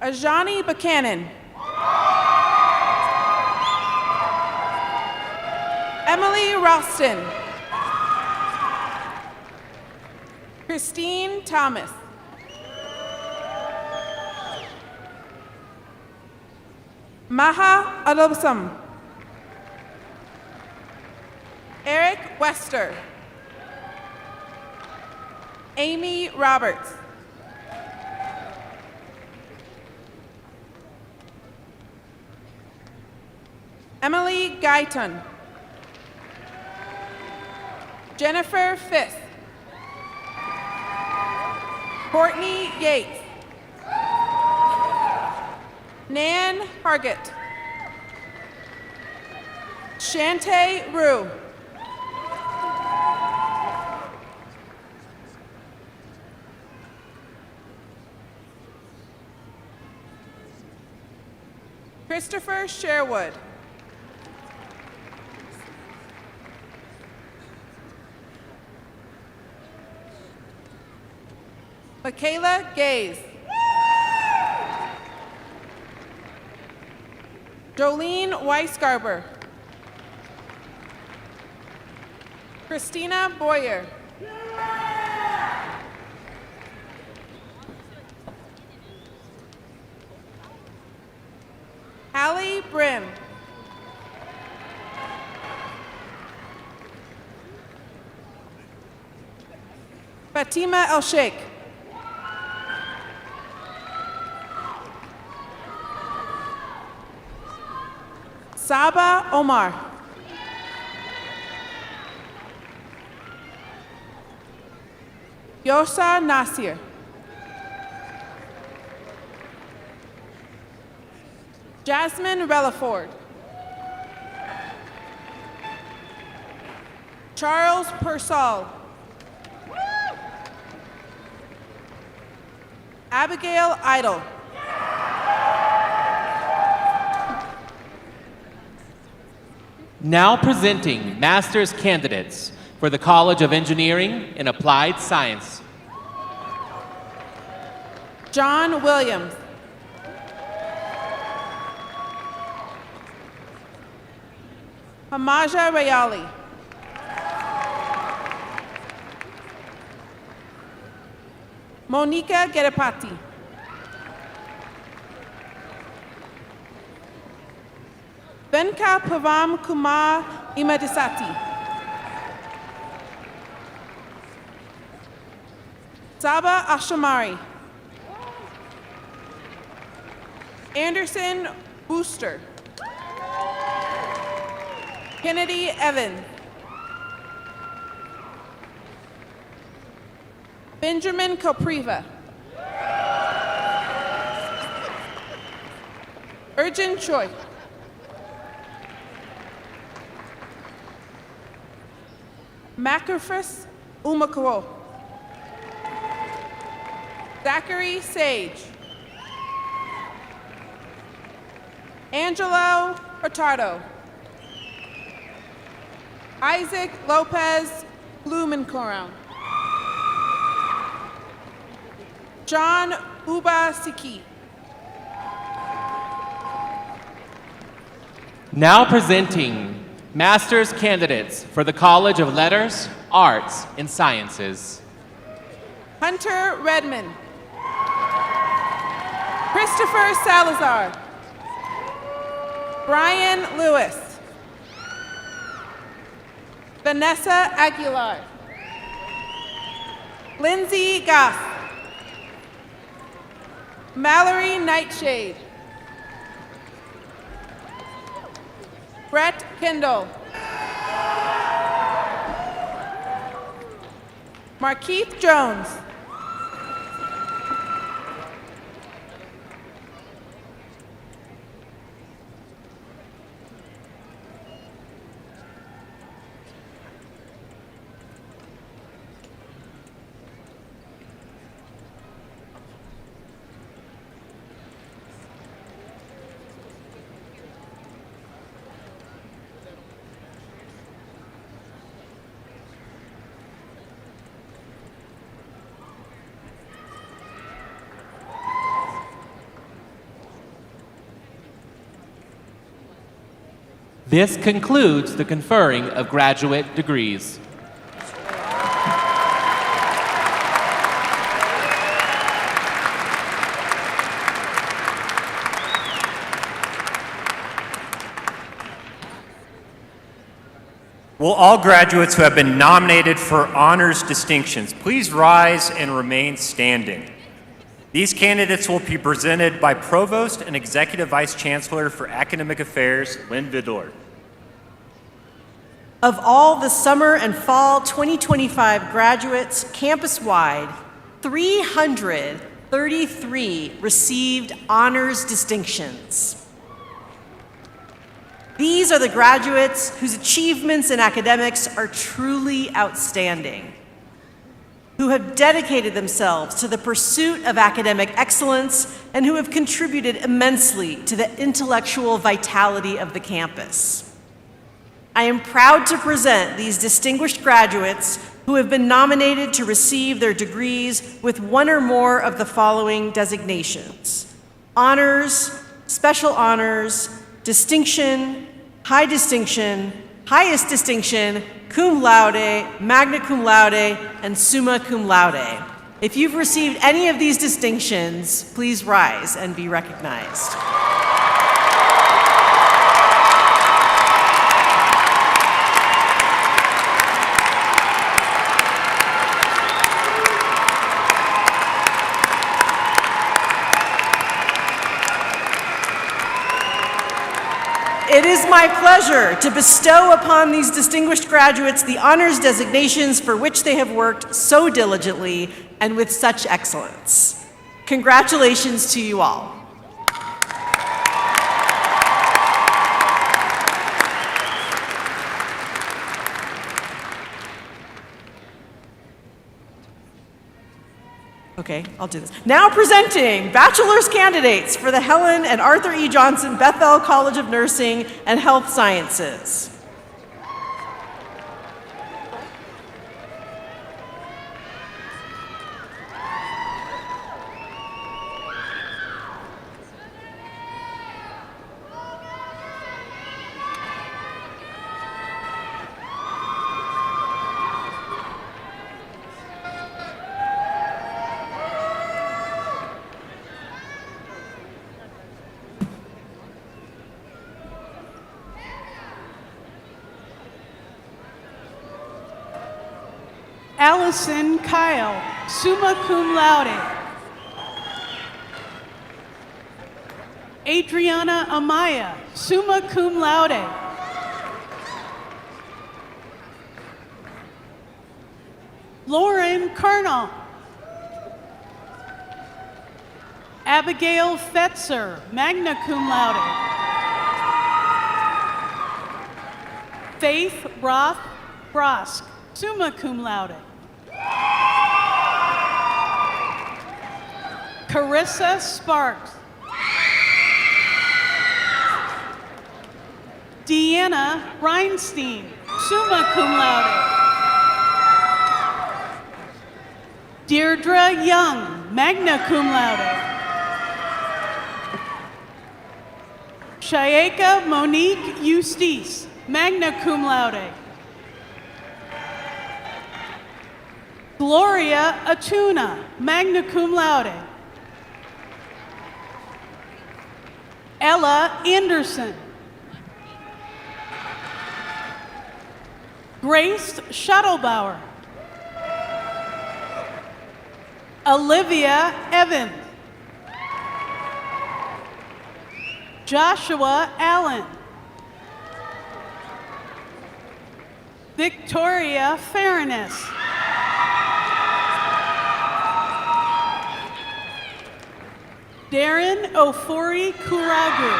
Ajani Buchanan. Emily Ralston. Christine Thomas. Maha Adobsam. Eric Wester. Amy Roberts. Emily Guyton. Jennifer Fisk. Courtney Yates. Nan Hargett. Shantae Rue. Christopher Sherwood. Michaela Gaze. Jolene Weisgarber. Christina Boyer. Hallie Brim. Fatima El Sheikh. Saba Omar. Yosa Nasir. Jasmine Relaford. Charles Persall. Abigail Idle. Now presenting master's candidates for the College of Engineering and Applied Science. John Williams. Hamaja Rayali. Monica Gedepati. Venka Pavam Kumar Imadisati. Saba Ashamari. Anderson Booster. Kennedy Evans. Benjamin Kopriva. Urgent Choi. Macarfus Umakaro. Zachary Sage. Angelo Hurtado. Isaac Lopez Blumenkoron. John Uba Siki. Now presenting master's candidates for the College of Letters, Arts, and Sciences. Hunter Redmond. Christopher Salazar. Brian Lewis. Vanessa Aguilar. Lindsay Goff. Mallory Nightshade. Brett Kendall. Markeith Jones. This concludes the conferring of graduate degrees. Will all graduates who have been nominated for honors distinctions please rise and remain standing? These candidates will be presented by Provost and Executive Vice Chancellor for Academic Affairs, Lynn Vidor. Of all the summer and fall 2025 graduates campus-wide, 333 received honors distinctions. These are the graduates whose achievements in academics are truly outstanding, who have dedicated themselves to the pursuit of academic excellence and who have contributed immensely to the intellectual vitality of the campus. I am proud to present these distinguished graduates who have been nominated to receive their degrees with one or more of the following designations: honors, special honors, distinction, high distinction, highest distinction, cum laude, magna cum laude, and summa cum laude. If you've received any of these distinctions, please rise and be recognized. It is my pleasure to bestow upon these distinguished graduates the honors designations for which they have worked so diligently and with such excellence. Congratulations to you all. Okay, I'll do this. Now presenting bachelor's candidates for the Helen and Arthur E. Johnson Bethel College of Nursing and Health Sciences. Allison Kyle, summa cum laude. Adriana Amaya, summa cum laude. Lauren Kernel. Abigail Fetzer, magna cum laude. Faith Roth Brosk, summa cum laude. Carissa Sparks. Deanna Reinstein, summa cum laude. Deirdre Young, magna cum laude. Shayeka Monique Eustace, magna cum laude. Gloria Atuna, magna cum laude. Ella Anderson. Grace Shuttlebauer. Olivia Evans. Joshua Allen. Victoria Farinas. Darren Ofori Kuragu.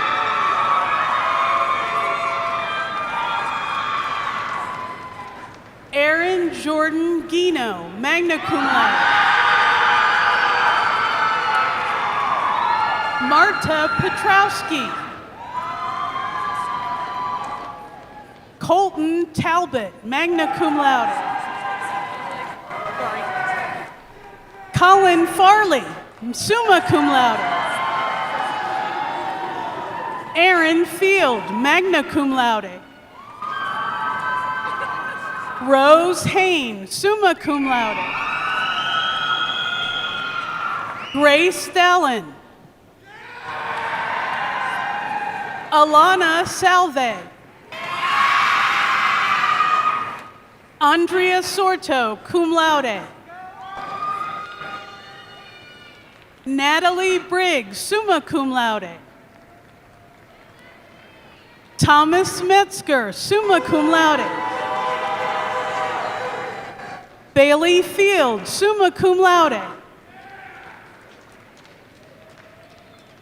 Aaron Jordan Guino, magna cum laude. Marta Petrowski. Colton Talbot, magna cum laude. Colin Farley, summa cum laude. Aaron Field, magna cum laude. Rose Hain, summa cum laude. Grace Dallin. Alana Salve. Andrea Sorto, cum laude. Natalie Briggs, summa cum laude. Thomas Metzger, summa cum laude. Bailey Field, summa cum laude.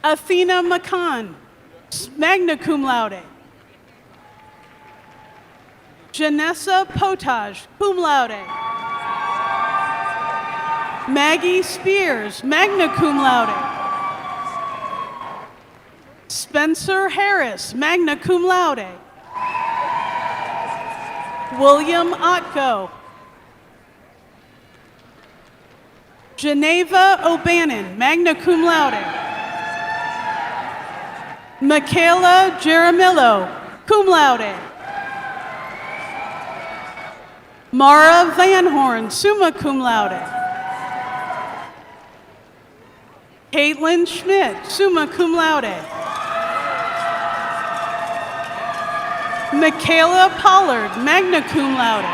Athena McCann, magna cum laude. Janessa Potage, cum laude. Maggie Spears, magna cum laude. Spencer Harris, magna cum laude. William Otko. Geneva O'Bannon, magna cum laude. Michaela Jaramillo, cum laude. Mara Van Horn, summa cum laude. Caitlin Schmidt, summa cum laude. Michaela Pollard, magna cum laude.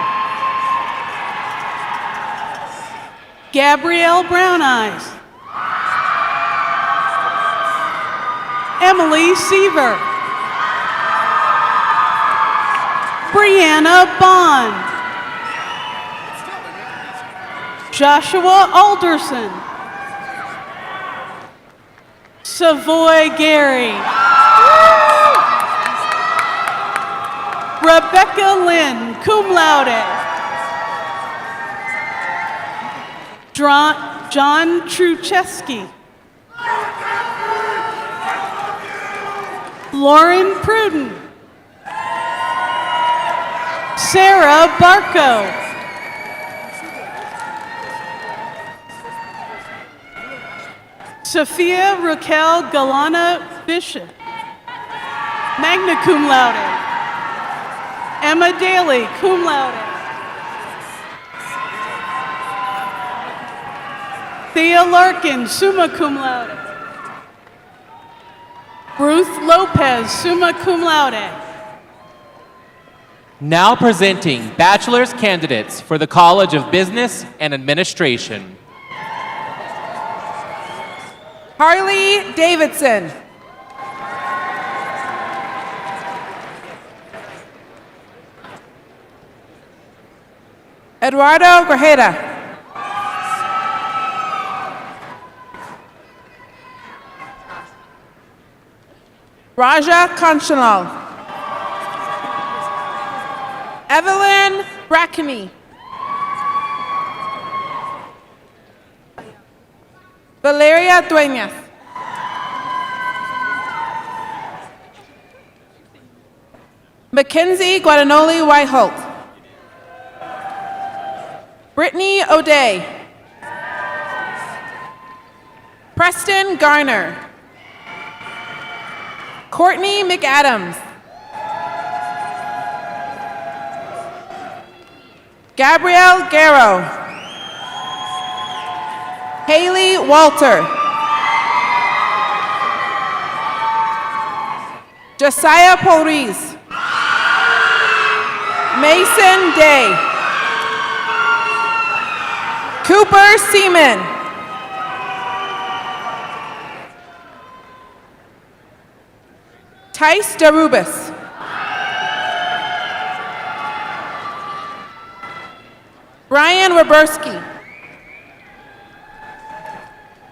Gabrielle Brown Eyes. Emily Seaver. Brianna Bond. Joshua Alderson. Savoy Gary. Rebecca Lynn, cum laude. John Trucheski. Lauren Pruden. Sarah Barco. Sophia Raquel Galana Bishop, magna cum laude. Emma Daly, cum laude. Thea Larkin, summa cum laude. Ruth Lopez, summa cum laude. Now presenting bachelor's candidates for the College of Business and Administration. Harley Davidson. Eduardo Grajeda. Raja Kanchanal. Evelyn Brackamy. Valeria Dueñas. Mackenzie Guadagnoli Whiteholt. Brittany O'Day. Preston Garner. Courtney McAdams. Gabrielle Garrow. Haley Walter. Josiah Police. Mason Day. Cooper Seaman. Tice Darubis. Brian Roberski.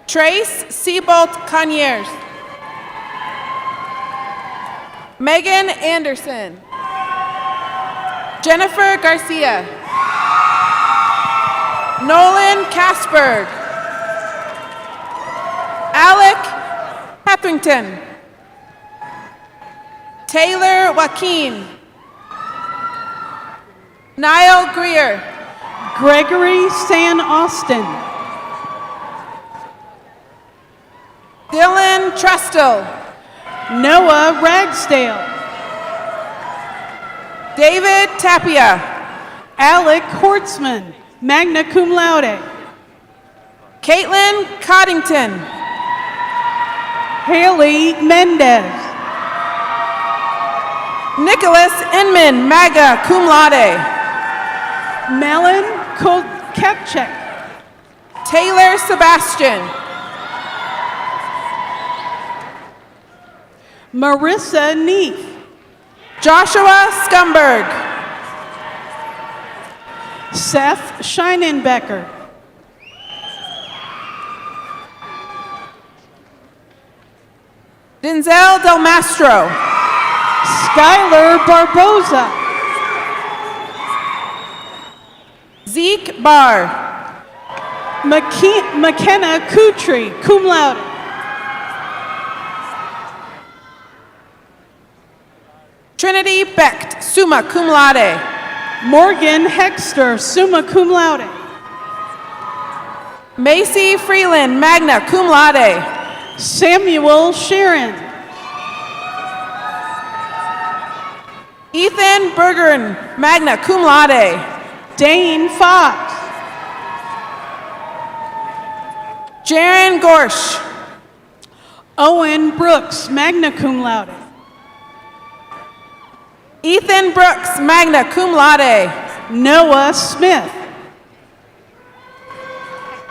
Trace Seabolt Conyers. Megan Anderson. Jennifer Garcia. Nolan Casberg. Alec Hetherington. Taylor Joaquin. Niall Greer. Gregory San Austin. Dylan Trustle. Noah Ragsdale. David Tapia. Alec Hortzman, magna cum laude. Caitlin Coddington. Haley Mendez. Nicholas Inman, magna cum laude. Melon Kepchek. Taylor Sebastian. Marissa Neef. Joshua Scumberg. Seth Scheinenbecker. Denzel Del Mastro. Skylar Barboza. Zeke Barr. McKenna Kutri, cum laude. Trinity Becht, summa cum laude. Morgan Hexter, summa cum laude. Macy Freeland, magna cum laude. Samuel Sharon. Ethan Bergeron, magna cum laude. Dane Fox. Jaron Gorsh. Owen Brooks, magna cum laude. Ethan Brooks, magna cum laude. Noah Smith.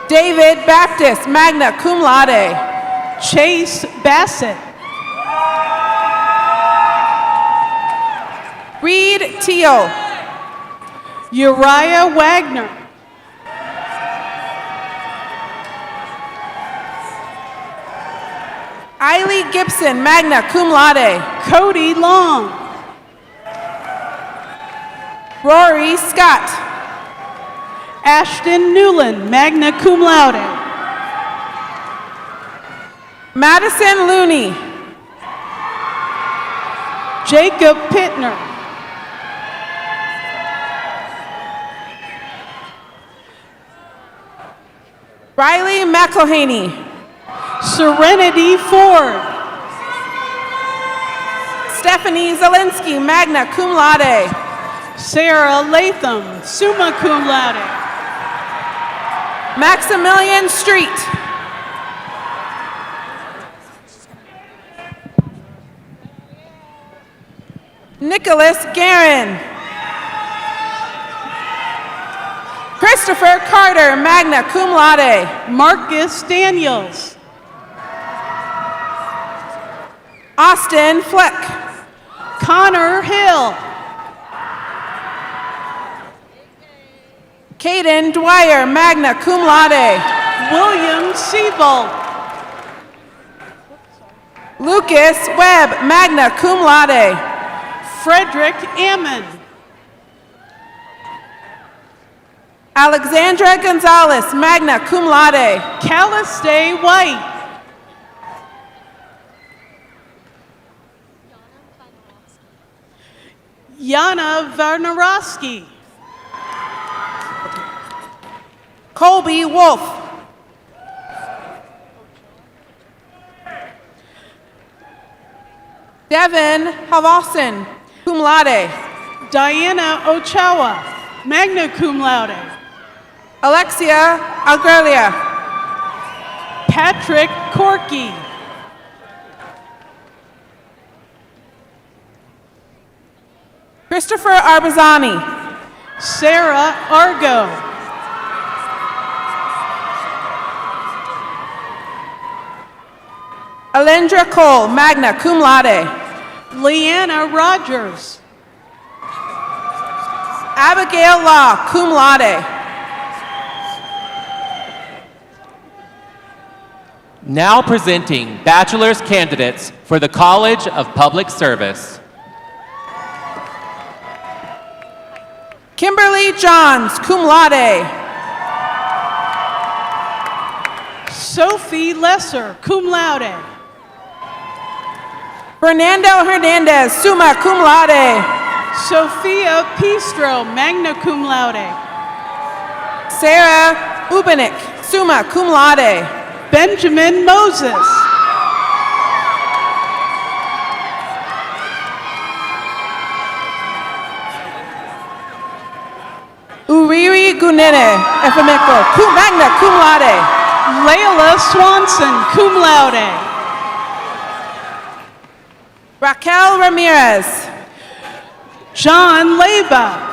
David Baptist, magna cum laude. Chase Bassett. Reed Teal. Uriah Wagner. Eiley Gibson, magna cum laude. Cody Long. Rory Scott. Ashton Newland, magna cum laude. Madison Looney. Jacob Pittner. Riley McElhaney. Serenity Ford. Stephanie Zielinski, magna cum laude. Sarah Latham, summa cum laude. Maximilian Street. Nicholas Guerin. Christopher Carter, magna cum laude. Marcus Daniels. Austin Fleck. Connor Hill. Caden Dwyer, magna cum laude. William Siebold. Lucas Webb, magna cum laude. Frederick Ammon. Alexandra Gonzalez, magna cum laude. Calistae White. Yana Varnarovsky. Colby Wolf. Devin Halvosen, cum laude. Diana Ochoa, magna cum laude. Alexia Algerlia. Patrick Corky. Christopher Arbazani. Sarah Argo. Alendra Cole, magna cum laude. Leanna Rogers. Abigail Law, cum laude. Now presenting bachelor's candidates for the College of Public Service. Kimberly Johns, cum laude. Sophie Lesser, cum laude. Fernando Hernandez, summa cum laude. Sophia Pistro, magna cum laude. Sarah Ubenik, summa cum laude. Benjamin Moses. Uriri Gunene, Efemeko, magna cum laude. Layla Swanson, cum laude. Raquel Ramirez. John Leba.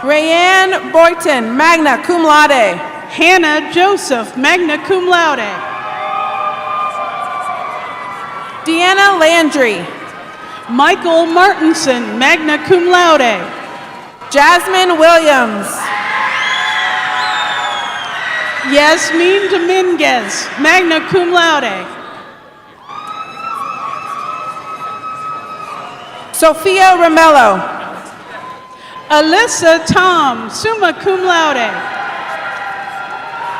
Rayanne Boyton, magna cum laude. Hannah Joseph, magna cum laude. Deanna Landry. Michael Martinson, magna cum laude. Jasmine Williams. Yasmin Dominguez, magna cum laude. Sophia Ramello. Alyssa Tom, summa cum laude.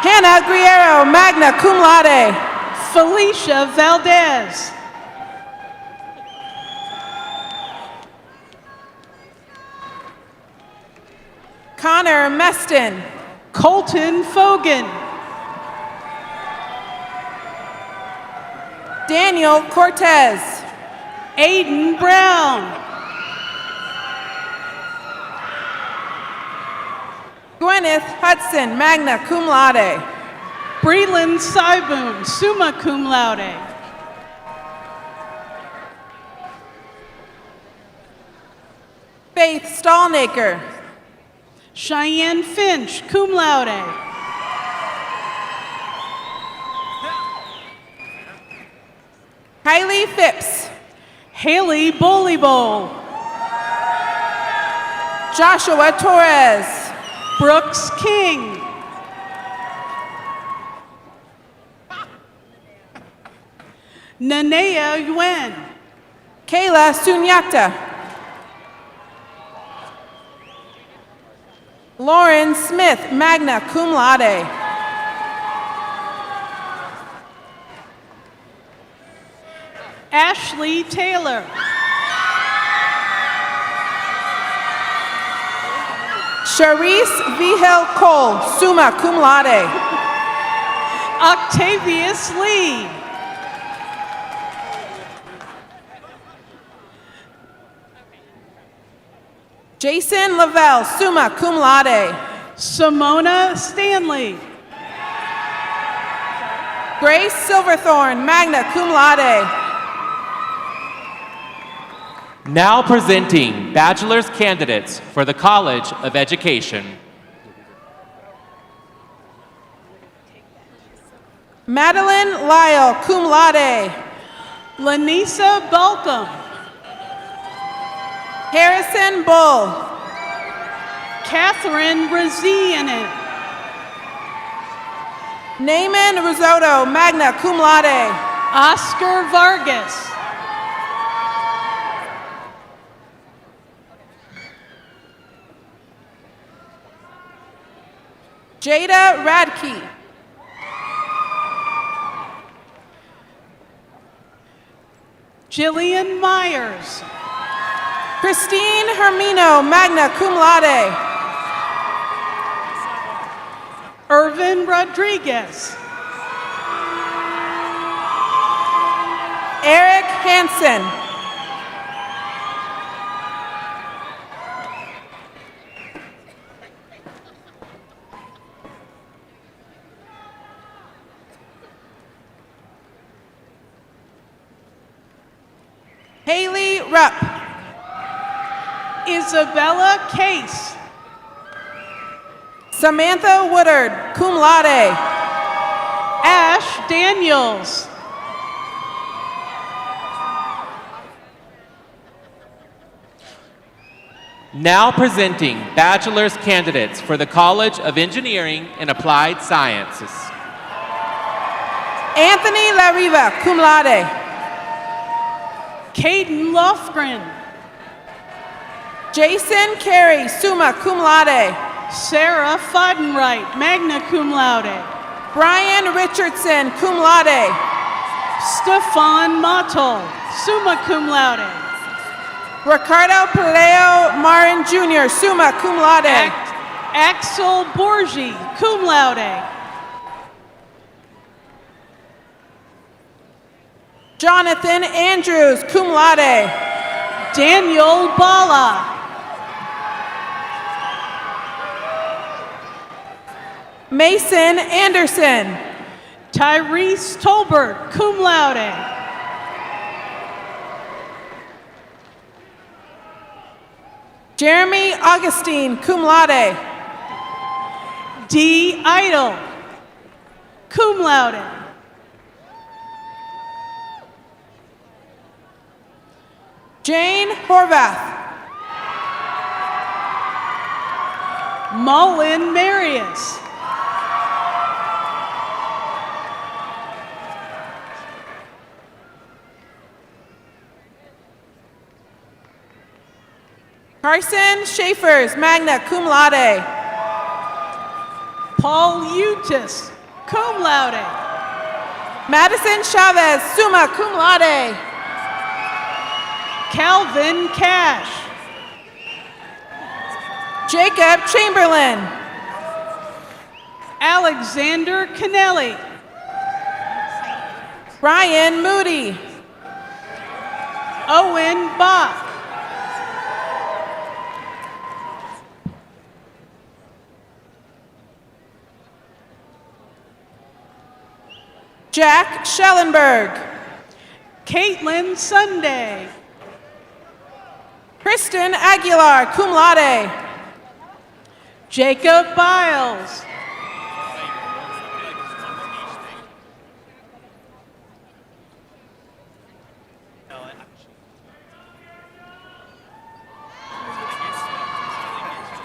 Hannah Griero, magna cum laude. Felicia Valdez. Connor Meston. Colton Fogan. Daniel Cortez. Aiden Brown. Gwyneth Hudson, magna cum laude. Breland Saiboon, summa cum laude. Faith Stallnaker. Cheyenne Finch, cum laude. Kylie Phipps. Haley Boleybowl. Joshua Torres. Brooks King. Nanea Yuen. Kayla Sunyata. Lauren Smith, magna cum laude. Ashley Taylor. Charisse Vigil Cole, summa cum laude. Octavius Lee. Jason Lavelle, summa cum laude. Simona Stanley. Grace Silverthorne, magna cum laude. Now presenting bachelor's candidates for the College of Education. Madeline Lyle, cum laude. Lanisa Balcom. Harrison Bull. Catherine Razianen. Naaman Risotto, magna cum laude. Oscar Vargas. Jada Radke. Jillian Myers. Christine Hermino, magna cum laude. Irvin Rodriguez. Eric Hansen. Haley Rupp. Isabella Case. Samantha Woodard, cum laude. Ash Daniels. Now presenting bachelor's candidates for the College of Engineering and Applied Sciences. Anthony Lariva, cum laude. Caden Lofgren. Jason Carey, summa cum laude. Sarah Fodenwright, magna cum laude. Brian Richardson, cum laude. Stefan Mottl, summa cum laude. Ricardo Paleo Marin Jr., summa cum laude. Axel Borgi, cum laude. Jonathan Andrews, cum laude. Daniel Bala. Mason Anderson. Tyrese Tolbert, cum laude. Jeremy Augustine, cum laude. D. Idle, cum laude. Jane Horvath. Mullen Marius. Carson Schaefers, magna cum laude. Paul Eutis, cum laude. Madison Chavez, summa cum laude. Calvin Cash. Jacob Chamberlain. Alexander Kennelly. Ryan Moody. Owen Bach. Jack Schellenberg. Caitlin Sunday. Kristen Aguilar, cum laude. Jacob Biles.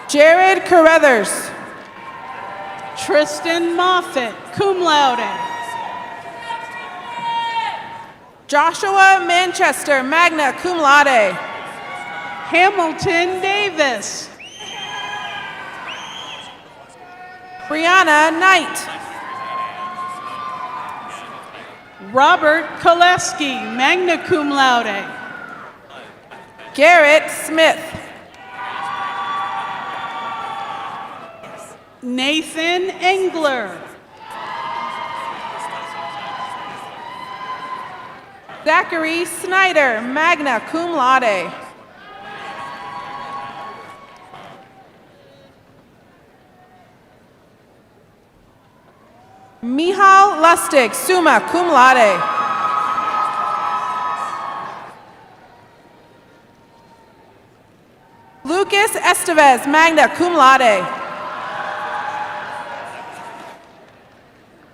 Jared Carruthers. Tristan Moffitt, cum laude. Joshua Manchester, magna cum laude. Hamilton Davis. Brianna Knight. Robert Koleski, magna cum laude. Garrett Smith. Nathan Engler. Zachary Snyder, magna cum laude. Mihal Lustig, summa cum laude. Lucas Estevez, magna cum laude.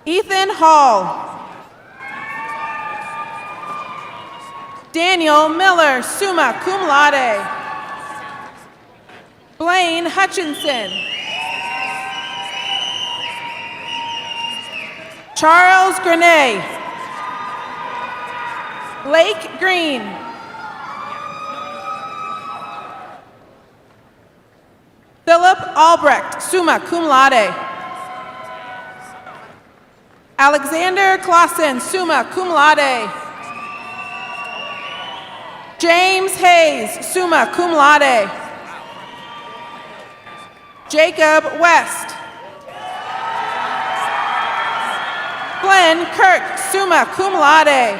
Ethan Hall. Daniel Miller, summa cum laude. Blaine Hutchinson. Charles Grenay. Blake Green. Philip Albrecht, summa cum laude. Alexander Clausen, summa cum laude. James Hayes, summa cum laude. Jacob West. Glenn Kirk, summa cum laude.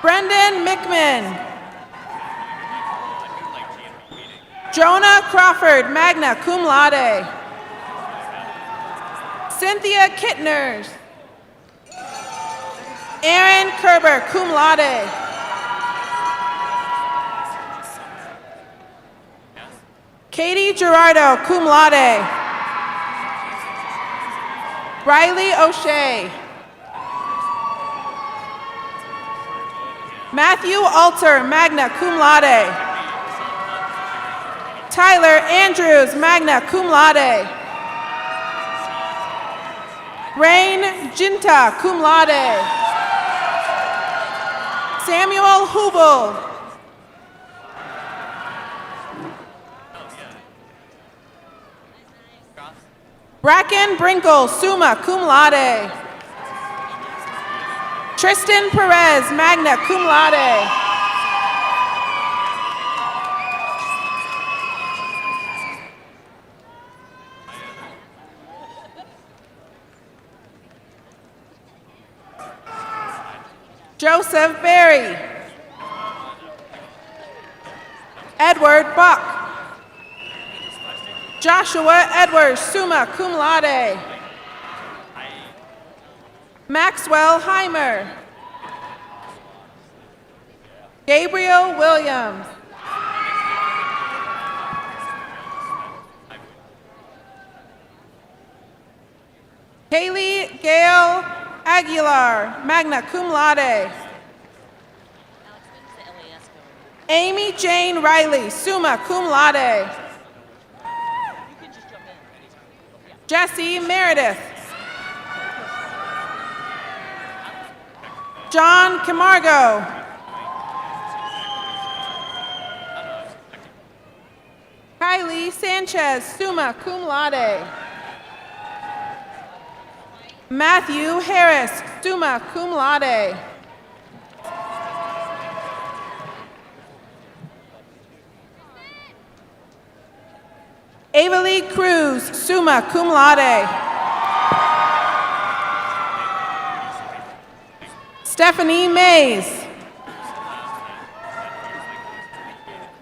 Brendan Mickman. Jonah Crawford, magna cum laude. Cynthia Kittners. Aaron Kerber, cum laude. Katie Gerardo, cum laude. Riley O'Shea. Matthew Alter, magna cum laude. Tyler Andrews, magna cum laude. Rain Jinta, cum laude. Samuel Hubel. Bracken Brinkle, summa cum laude. Tristan Perez, magna cum laude. Joseph Berry. Edward Buck. Joshua Edwards, summa cum laude. Maxwell Heimer. Gabriel Williams. Kaylee Gail Aguilar, magna cum laude. Amy Jane Riley, summa cum laude. Jesse Meredith. John Camargo. Kylie Sanchez, summa cum laude. Matthew Harris, summa cum laude. Avalee Cruz, summa cum laude. Stephanie Mays.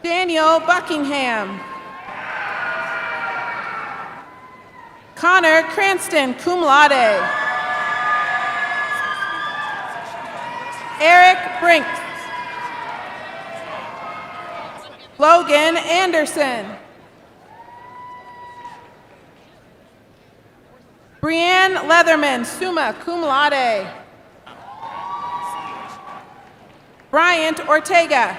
Daniel Buckingham. Connor Cranston, cum laude. Eric Brink. Logan Anderson. Brianne Leatherman, summa cum laude. Bryant Ortega.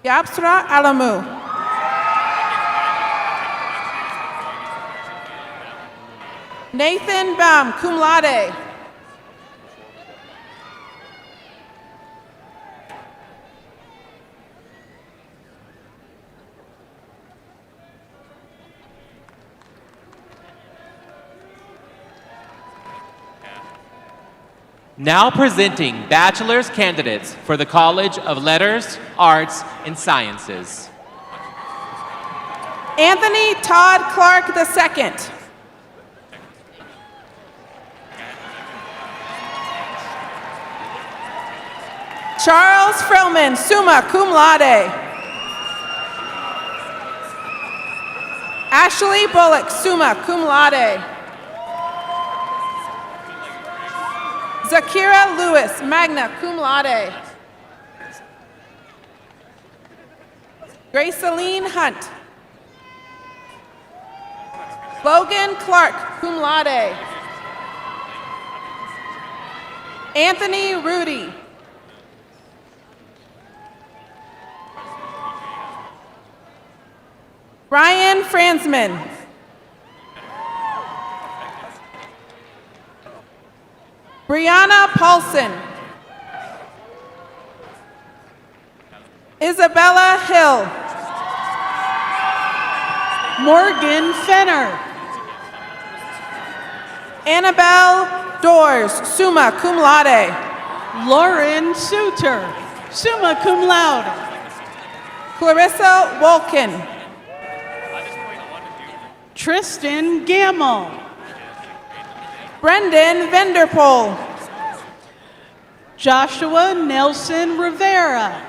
Yapsra Alamu. Nathan Baum, cum laude. Now presenting bachelor's candidates for the College of Letters, Arts, and Sciences. Anthony Todd Clark II. Charles Frillman, summa cum laude. Ashley Bullock, summa cum laude. Zakira Lewis, magna cum laude. Graceline Hunt. Logan Clark, cum laude. Anthony Rudy. Ryan Franzman. Brianna Paulson. Isabella Hill. Morgan Fenner. Annabelle Doors, summa cum laude. Lauren Suter, summa cum laude. Clarissa Wolkin. Tristan Gamble, Brendan Vanderpool. Joshua Nelson Rivera.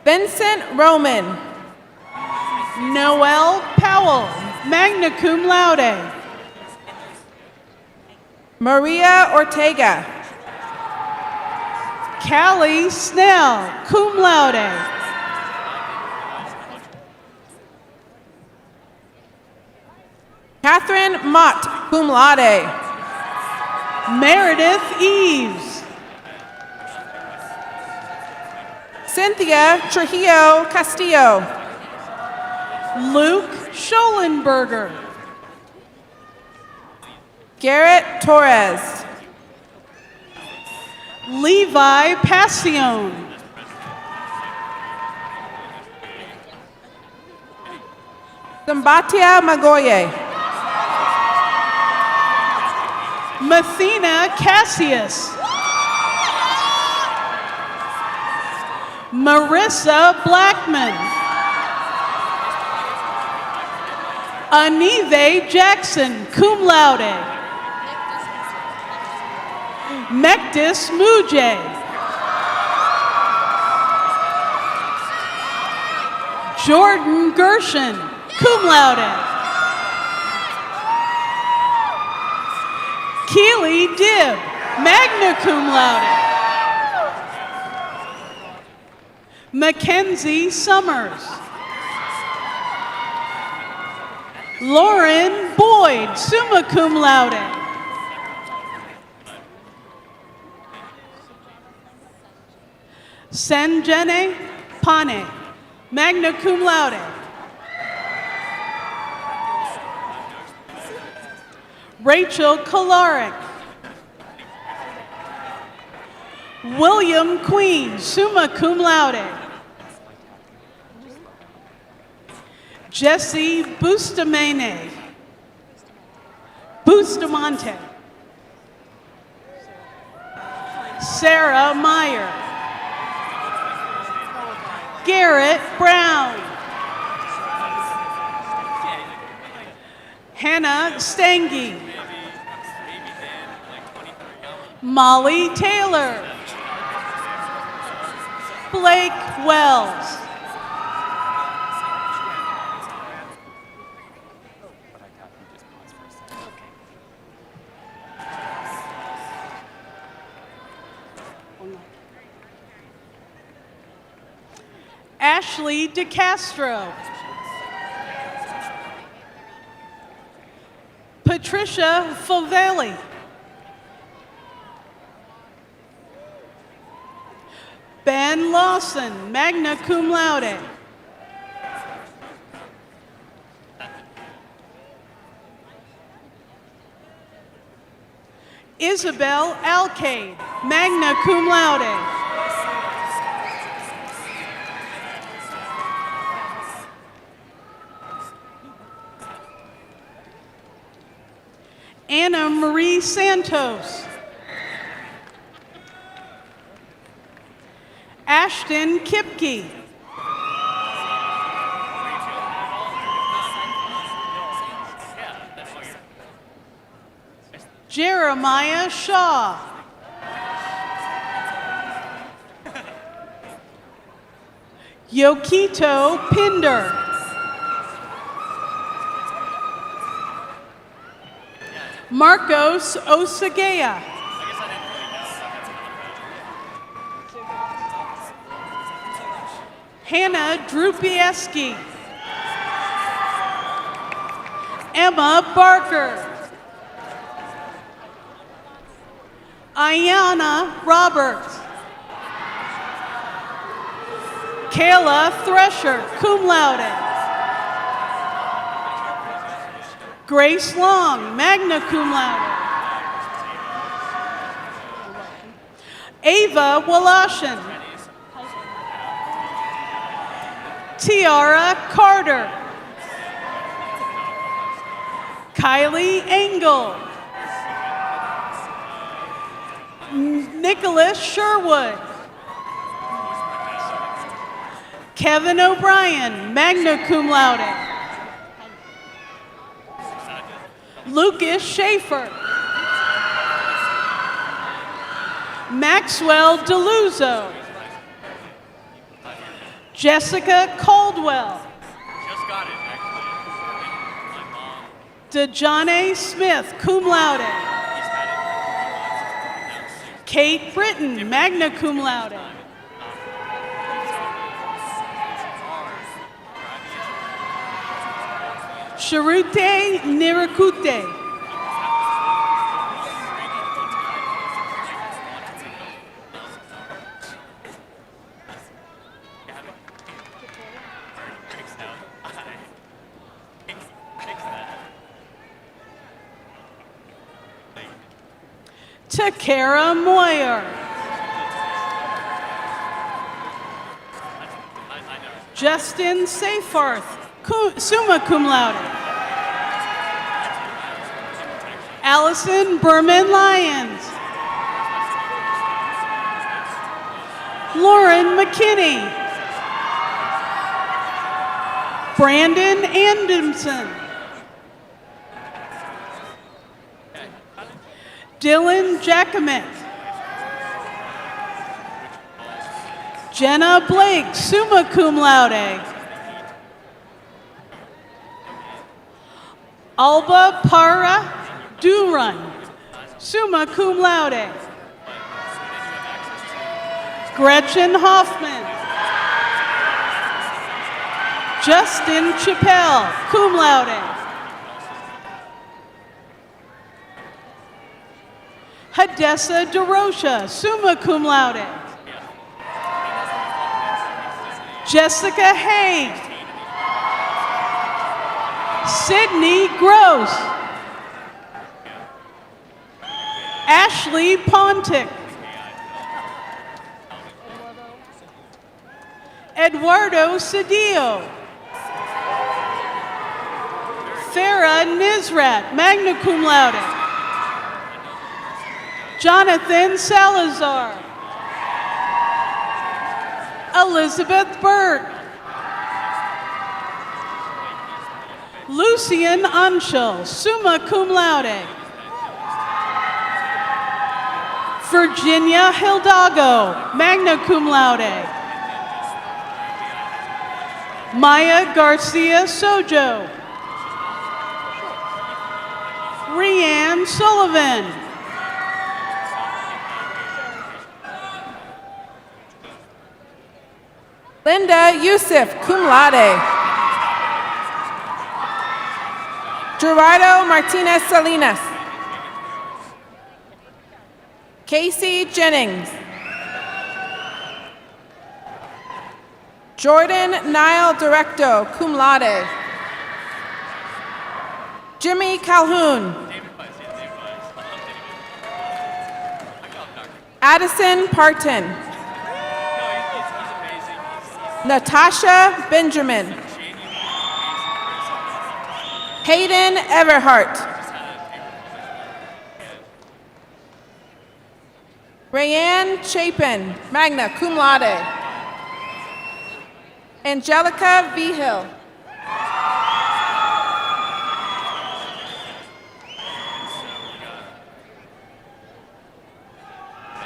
Vincent Roman. Noel Powell, magna cum laude. Maria Ortega. Callie Snell, cum laude. Catherine Mott, cum laude. Meredith Eves. Cynthia Trujillo Castillo. Luke Schollenberger. Garrett Torres. Levi Passion. Sambatia Magoye. Mathena Cassius. Marissa Blackman. Anive Jackson, cum laude. Mektis Mujay. Jordan Gershon, cum laude. Keely Dibb, magna cum laude. Mackenzie Summers. Lauren Boyd, summa cum laude. Sanjane Pane, magna cum laude. Rachel Kolarik. William Queen, summa cum laude. Jesse Bustamante. Sarah Meyer. Garrett Brown. Hannah Stange. Molly Taylor. Blake Wells. Ashley DeCastro. Patricia Fovelli. Ben Lawson, magna cum laude. Isabel Alcade, magna cum laude. Anna Marie Santos. Ashton Kipke. Jeremiah Shaw. Yokito Pinder. Marcos Osagea. Hannah Drupieski. Emma Barker. Ayana Roberts. Kayla Thresher, cum laude. Grace Long, magna cum laude. Ava Walashin. Tiara Carter. Kylie Engel. Nicholas Sherwood. Kevin O'Brien, magna cum laude. Lucas Schaefer. Maxwell DeLuzo. Jessica Caldwell. Dejane Smith, cum laude. Kate Britton, magna cum laude. Sharute Nirakute. Takara Moyer. Justin Seyfarth, summa cum laude. Allison Berman Lyons. Lauren McKinney. Brandon Anderson. Dylan Jacomet. Jenna Blake, summa cum laude. Alba Para Duran, summa cum laude. Gretchen Hoffman. Justin Chappelle, cum laude. Hadessa DeRocha, summa cum laude. Jessica Haig. Sydney Gross. Ashley Pontic. Eduardo Cedillo. Farah Nizrat, magna cum laude. Jonathan Salazar. Elizabeth Burt. Lucian Anschel, summa cum laude. Virginia Hidalgo, magna cum laude. Maya Garcia Sojo. Rianne Sullivan. Linda Youssef, cum laude. Gerardo Martinez Salinas. Casey Jennings. Jordan Niall Directo, cum laude. Jimmy Calhoun. Addison Parton. Natasha Benjamin. Hayden Everhart. Rayanne Chapin, magna cum laude. Angelica Vigil.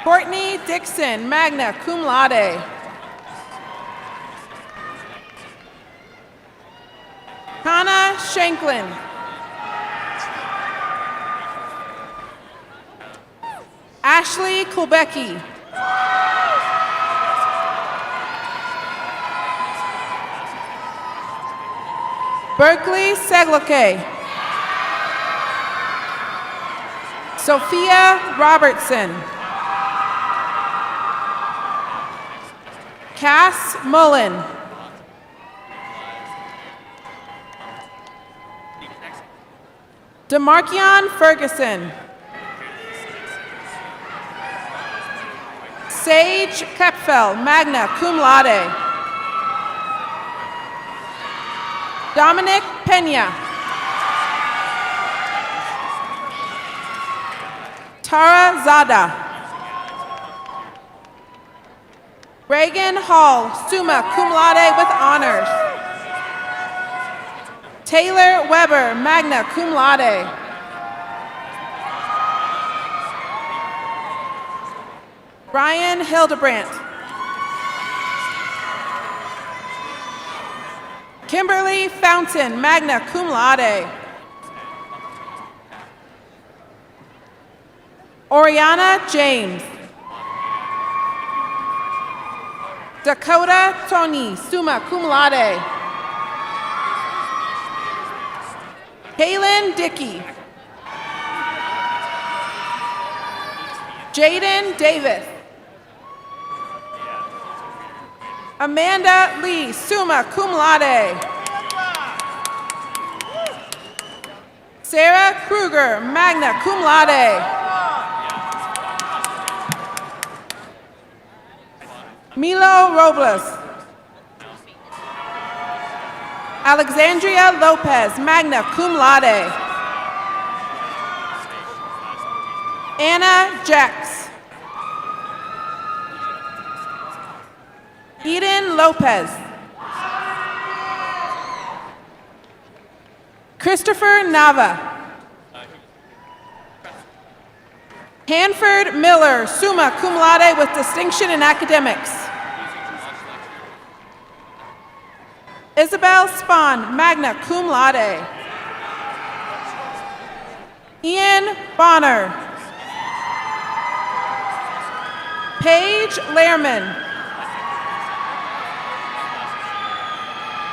Courtney Dixon, magna cum laude. Hannah Shanklin. Ashley Kulbecki. Berkeley Segloke. Sophia Robertson. Cass Mullen. Demarkion Ferguson. Sage Kepfel, magna cum laude. Dominic Pena. Tara Zada. Reagan Hall, summa cum laude with honors. Taylor Weber, magna cum laude. Ryan Hildebrandt. Kimberly Fountain, magna cum laude. Oriana James. Dakota Tony, summa cum laude. Kaylin Dickey. Jaden Davis. Amanda Lee, summa cum laude. Sarah Kruger, magna cum laude. Milo Robles. Alexandria Lopez, magna cum laude. Anna Jax. Eden Lopez. Christopher Nava. Hanford Miller, summa cum laude with distinction in academics. Isabel Spahn, magna cum laude. Ian Bonner. Paige Lehrman.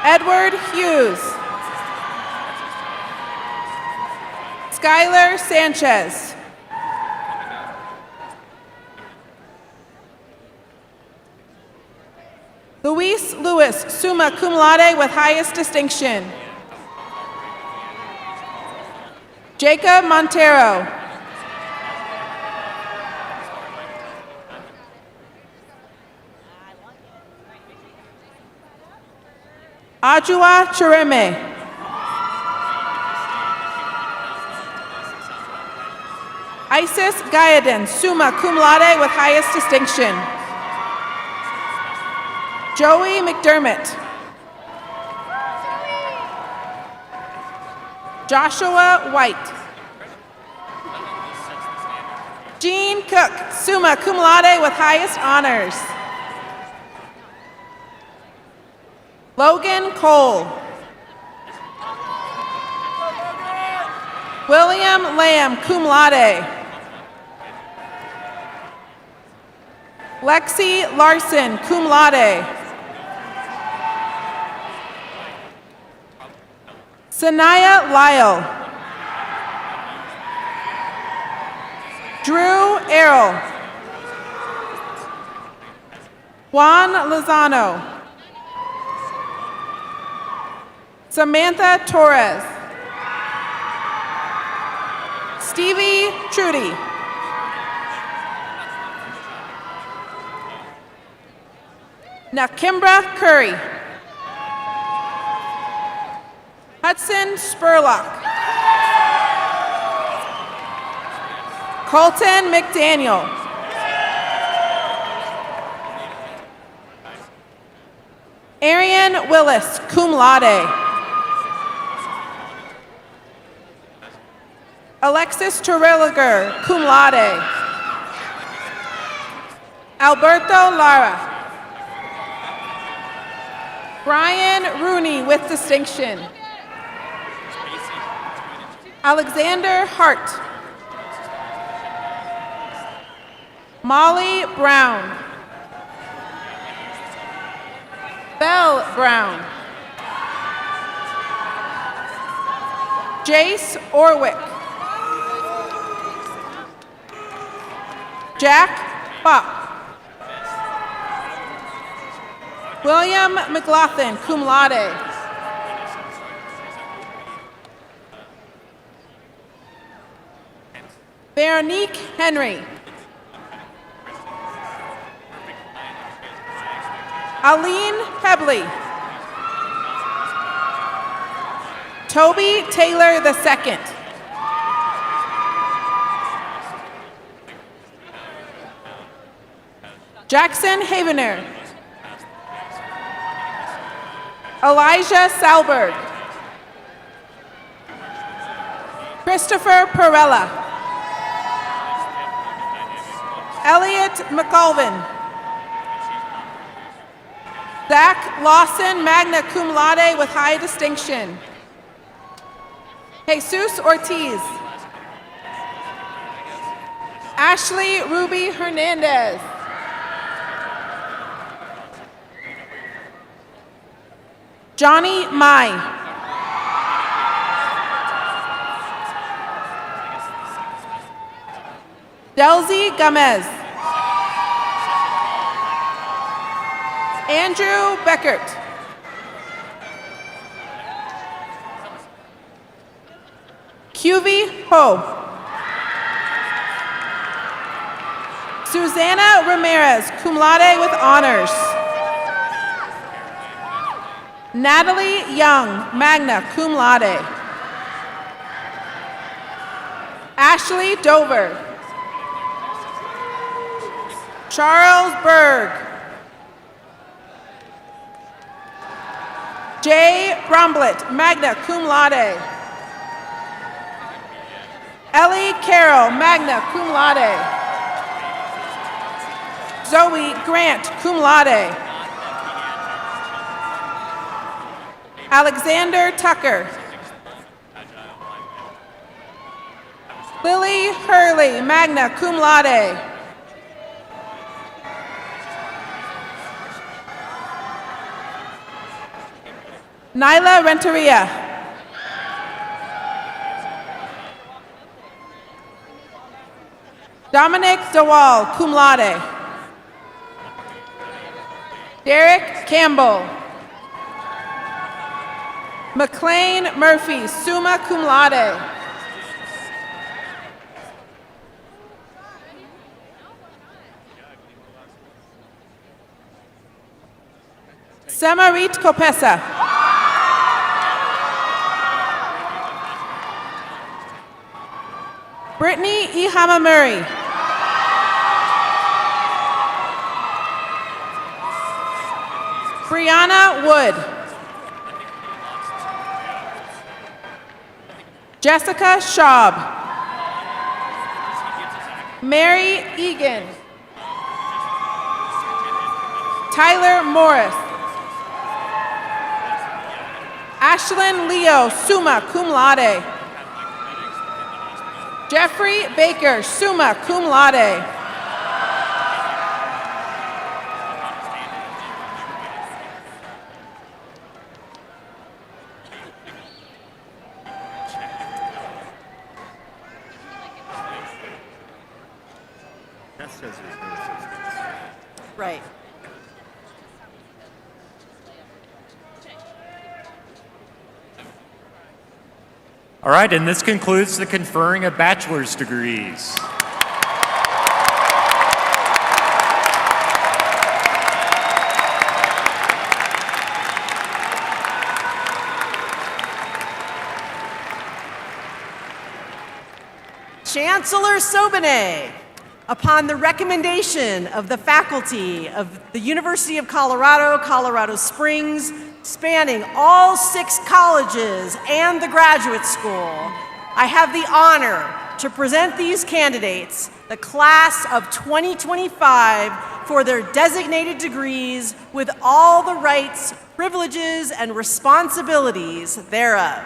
Edward Hughes. Skylar Sanchez. Luis Lewis, summa cum laude with highest distinction. Jacob Montero. Ajua Chireme. Isis Gayadin, summa cum laude with highest distinction. Joey McDermott. Joshua White. Jean Cook, summa cum laude with highest honors. Logan Cole. William Lamb, cum laude. Lexi Larson, cum laude. Sanaya Lyle. Drew Errol. Juan Lozano. Samantha Torres. Stevie Trudy. Nakimbra Curry. Hudson Spurlock. Colton McDaniel. Arian Willis, cum laude. Alexis Terrelliger, cum laude. Alberto Lara. Brian Rooney with distinction. Alexander Hart. Molly Brown. Belle Brown. Jace Orwick. Jack Bopp. William McLaughlin, cum laude. Veronique Henry. Aline Hebley. Toby Taylor II. Jackson Havener. Elijah Salberg. Christopher Perella. Elliot McCulvin. Zach Lawson, magna cum laude with high distinction. Jesus Ortiz. Ashley Ruby Hernandez. Johnny Mai. Delzy Gomez. Andrew Beckert. QV Ho. Susanna Ramirez, cum laude with honors. Natalie Young, magna cum laude. Ashley Dover. Charles Berg. Jay Bromblett, magna cum laude. Ellie Carroll, magna cum laude. Zoe Grant, cum laude. Alexander Tucker. Lily Hurley, magna cum laude. Nyla Renteria. Dominic DeWall, cum laude. Derek Campbell. McLean Murphy, summa cum laude. Samarit Kopesa. Brittany Ihama Murray. Brianna Wood. Jessica Schaub. Mary Egan. Tyler Morris. Ashlyn Leo, summa cum laude. Jeffrey Baker, summa cum laude. Right. All right, and this concludes the conferring of bachelor's degrees. Chancellor Sobene, upon the recommendation of the faculty of the University of Colorado, Colorado Springs, spanning all 6 colleges and the graduate school, I have the honor to present these candidates, the class of 2025, for their designated degrees with all the rights, privileges, and responsibilities thereof.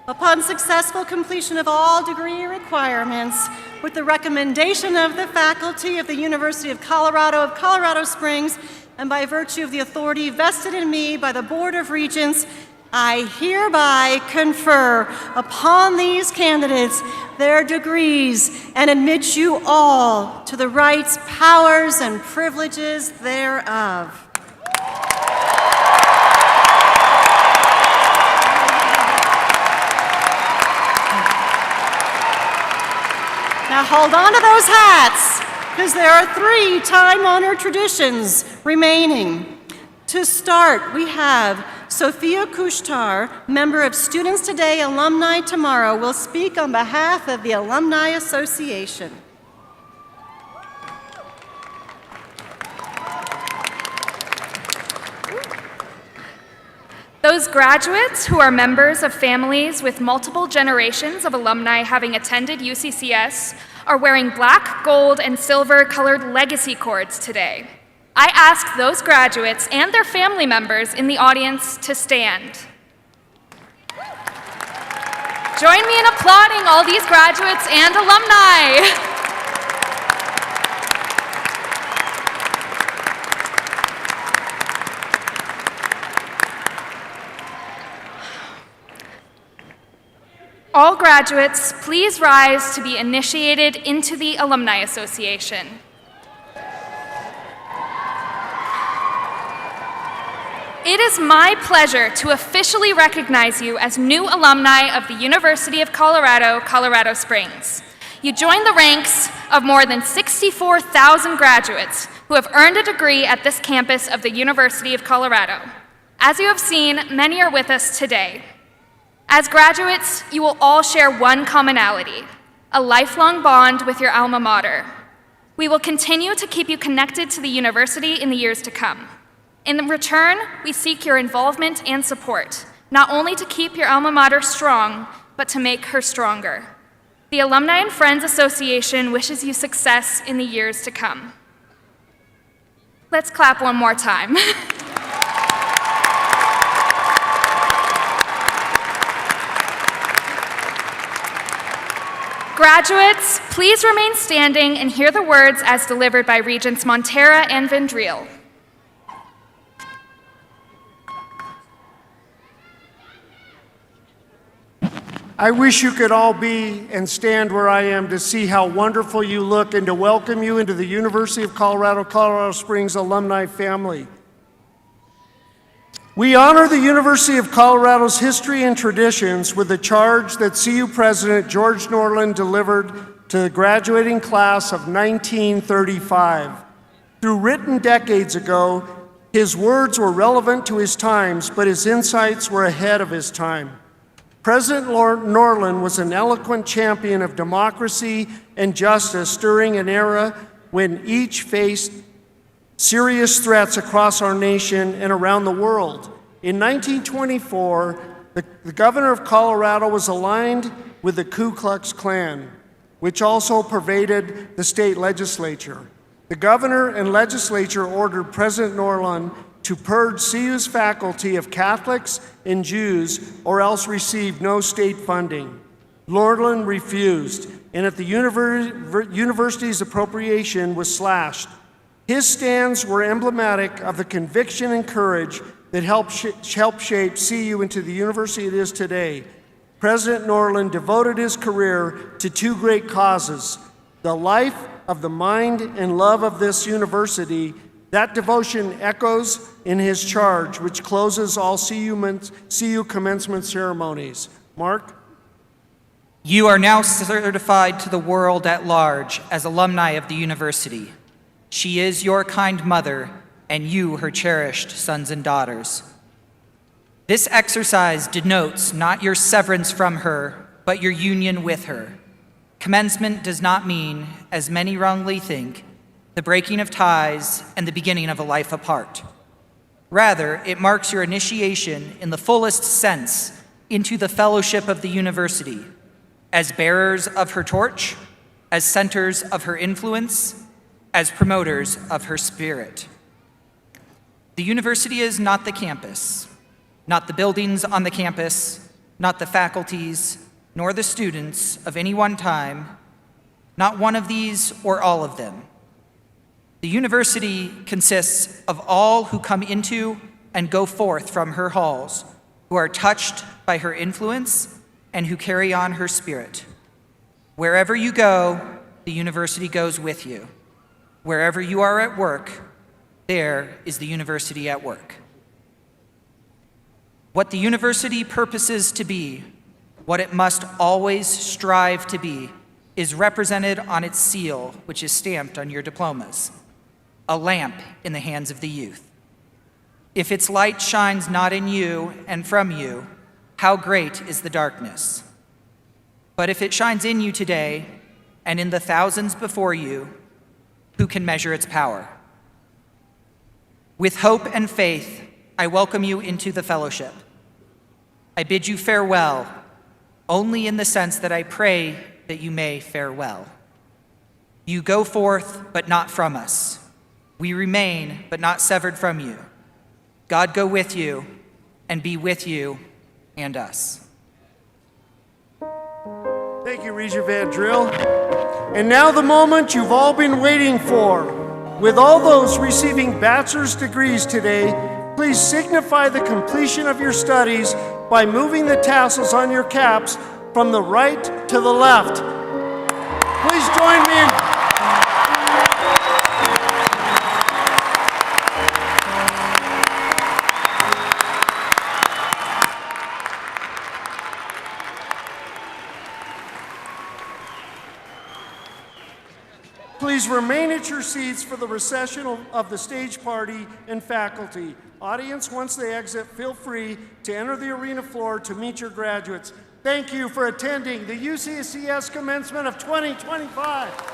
Upon successful completion of all degree requirements, with the recommendation of the faculty of the University of Colorado Springs, and by virtue of the authority vested in me by the Board of Regents, I hereby confer upon these candidates their degrees and admit you all to the rights, powers, and privileges thereof. Now hold on to those hats, because there are 3 time-honored traditions remaining. To start, we have Sophia Kushtar, member of Students Today, Alumni Tomorrow, will speak on behalf of the Alumni Association. Those graduates who are members of families with multiple generations of alumni having attended UCCS are wearing black, gold, and silver colored legacy cords today. I ask those graduates and their family members in the audience to stand. Join me in applauding all these graduates and alumni. All graduates, please rise to be initiated into the Alumni Association. It is my pleasure to officially recognize you as new alumni of the University of Colorado, Colorado Springs. You join the ranks of more than 64,000 graduates who have earned a degree at this campus of the University of Colorado. As you have seen, many are with us today. As graduates, you will all share one commonality, a lifelong bond with your alma mater. We will continue to keep you connected to the university in the years to come. In return, we seek your involvement and support, not only to keep your alma mater strong, but to make her stronger. The Alumni and Friends Association wishes you success in the years to come. Let's clap one more time. Graduates, please remain standing and hear the words as delivered by Regents Montera and Vendrell. I wish you could all be and stand where I am to see how wonderful you look and to welcome you into the University of Colorado, Colorado Springs alumni family. We honor the University of Colorado's history and traditions with the charge that CU President George Norland delivered to the graduating class of 1935. Through written decades ago, his words were relevant to his times, but his insights were ahead of his time. President Norland was an eloquent champion of democracy and justice during an era when each faced serious threats across our nation and around the world. In 1924, the governor of Colorado was aligned with the Ku Klux Klan, which also pervaded the state legislature. The governor and legislature ordered President Norland to purge CU's faculty of Catholics and Jews or else receive no state funding. Norland refused, and at the university's appropriation was slashed. His stands were emblematic of the conviction and courage that helped shape CU into the university it is today. President Norland devoted his career to two great causes: the life of the mind and love of this university. That devotion echoes in his charge, which closes all CU commencement ceremonies. Mark? You are now certified to the world at large as alumni of the university. She is your kind mother, and you her cherished sons and daughters. This exercise denotes not your severance from her, but your union with her. Commencement does not mean, as many wrongly think, the breaking of ties and the beginning of a life apart. Rather, it marks your initiation in the fullest sense into the fellowship of the university, as bearers of her torch, as centers of her influence, as promoters of her spirit. The university is not the campus, not the buildings on the campus, not the faculties, nor the students of any one time, not one of these or all of them. The university consists of all who come into and go forth from her halls, who are touched by her influence and who carry on her spirit. Wherever you go, the university goes with you. Wherever you are at work, there is the university at work. What the university purposes to be, what it must always strive to be, is represented on its seal, which is stamped on your diplomas, a lamp in the hands of the youth. If its light shines not in you and from you, how great is the darkness? But if it shines in you today and in the thousands before you, who can measure its power? With hope and faith, I welcome you into the fellowship. I bid you farewell, only in the sense that I pray that you may fare well. You go forth, but not from us. We remain, but not severed from you. God go with you and be with you and us. Thank you, Regent Van Drill. And now the moment you've all been waiting for. With all those receiving bachelor's degrees today, please signify the completion of your studies by moving the tassels on your caps from the right to the left. Please join me in... Please remain at your seats for the recession of the stage party and faculty. Audience, once they exit, feel free to enter the arena floor to meet your graduates. Thank you for attending the UCCS commencement of 2025.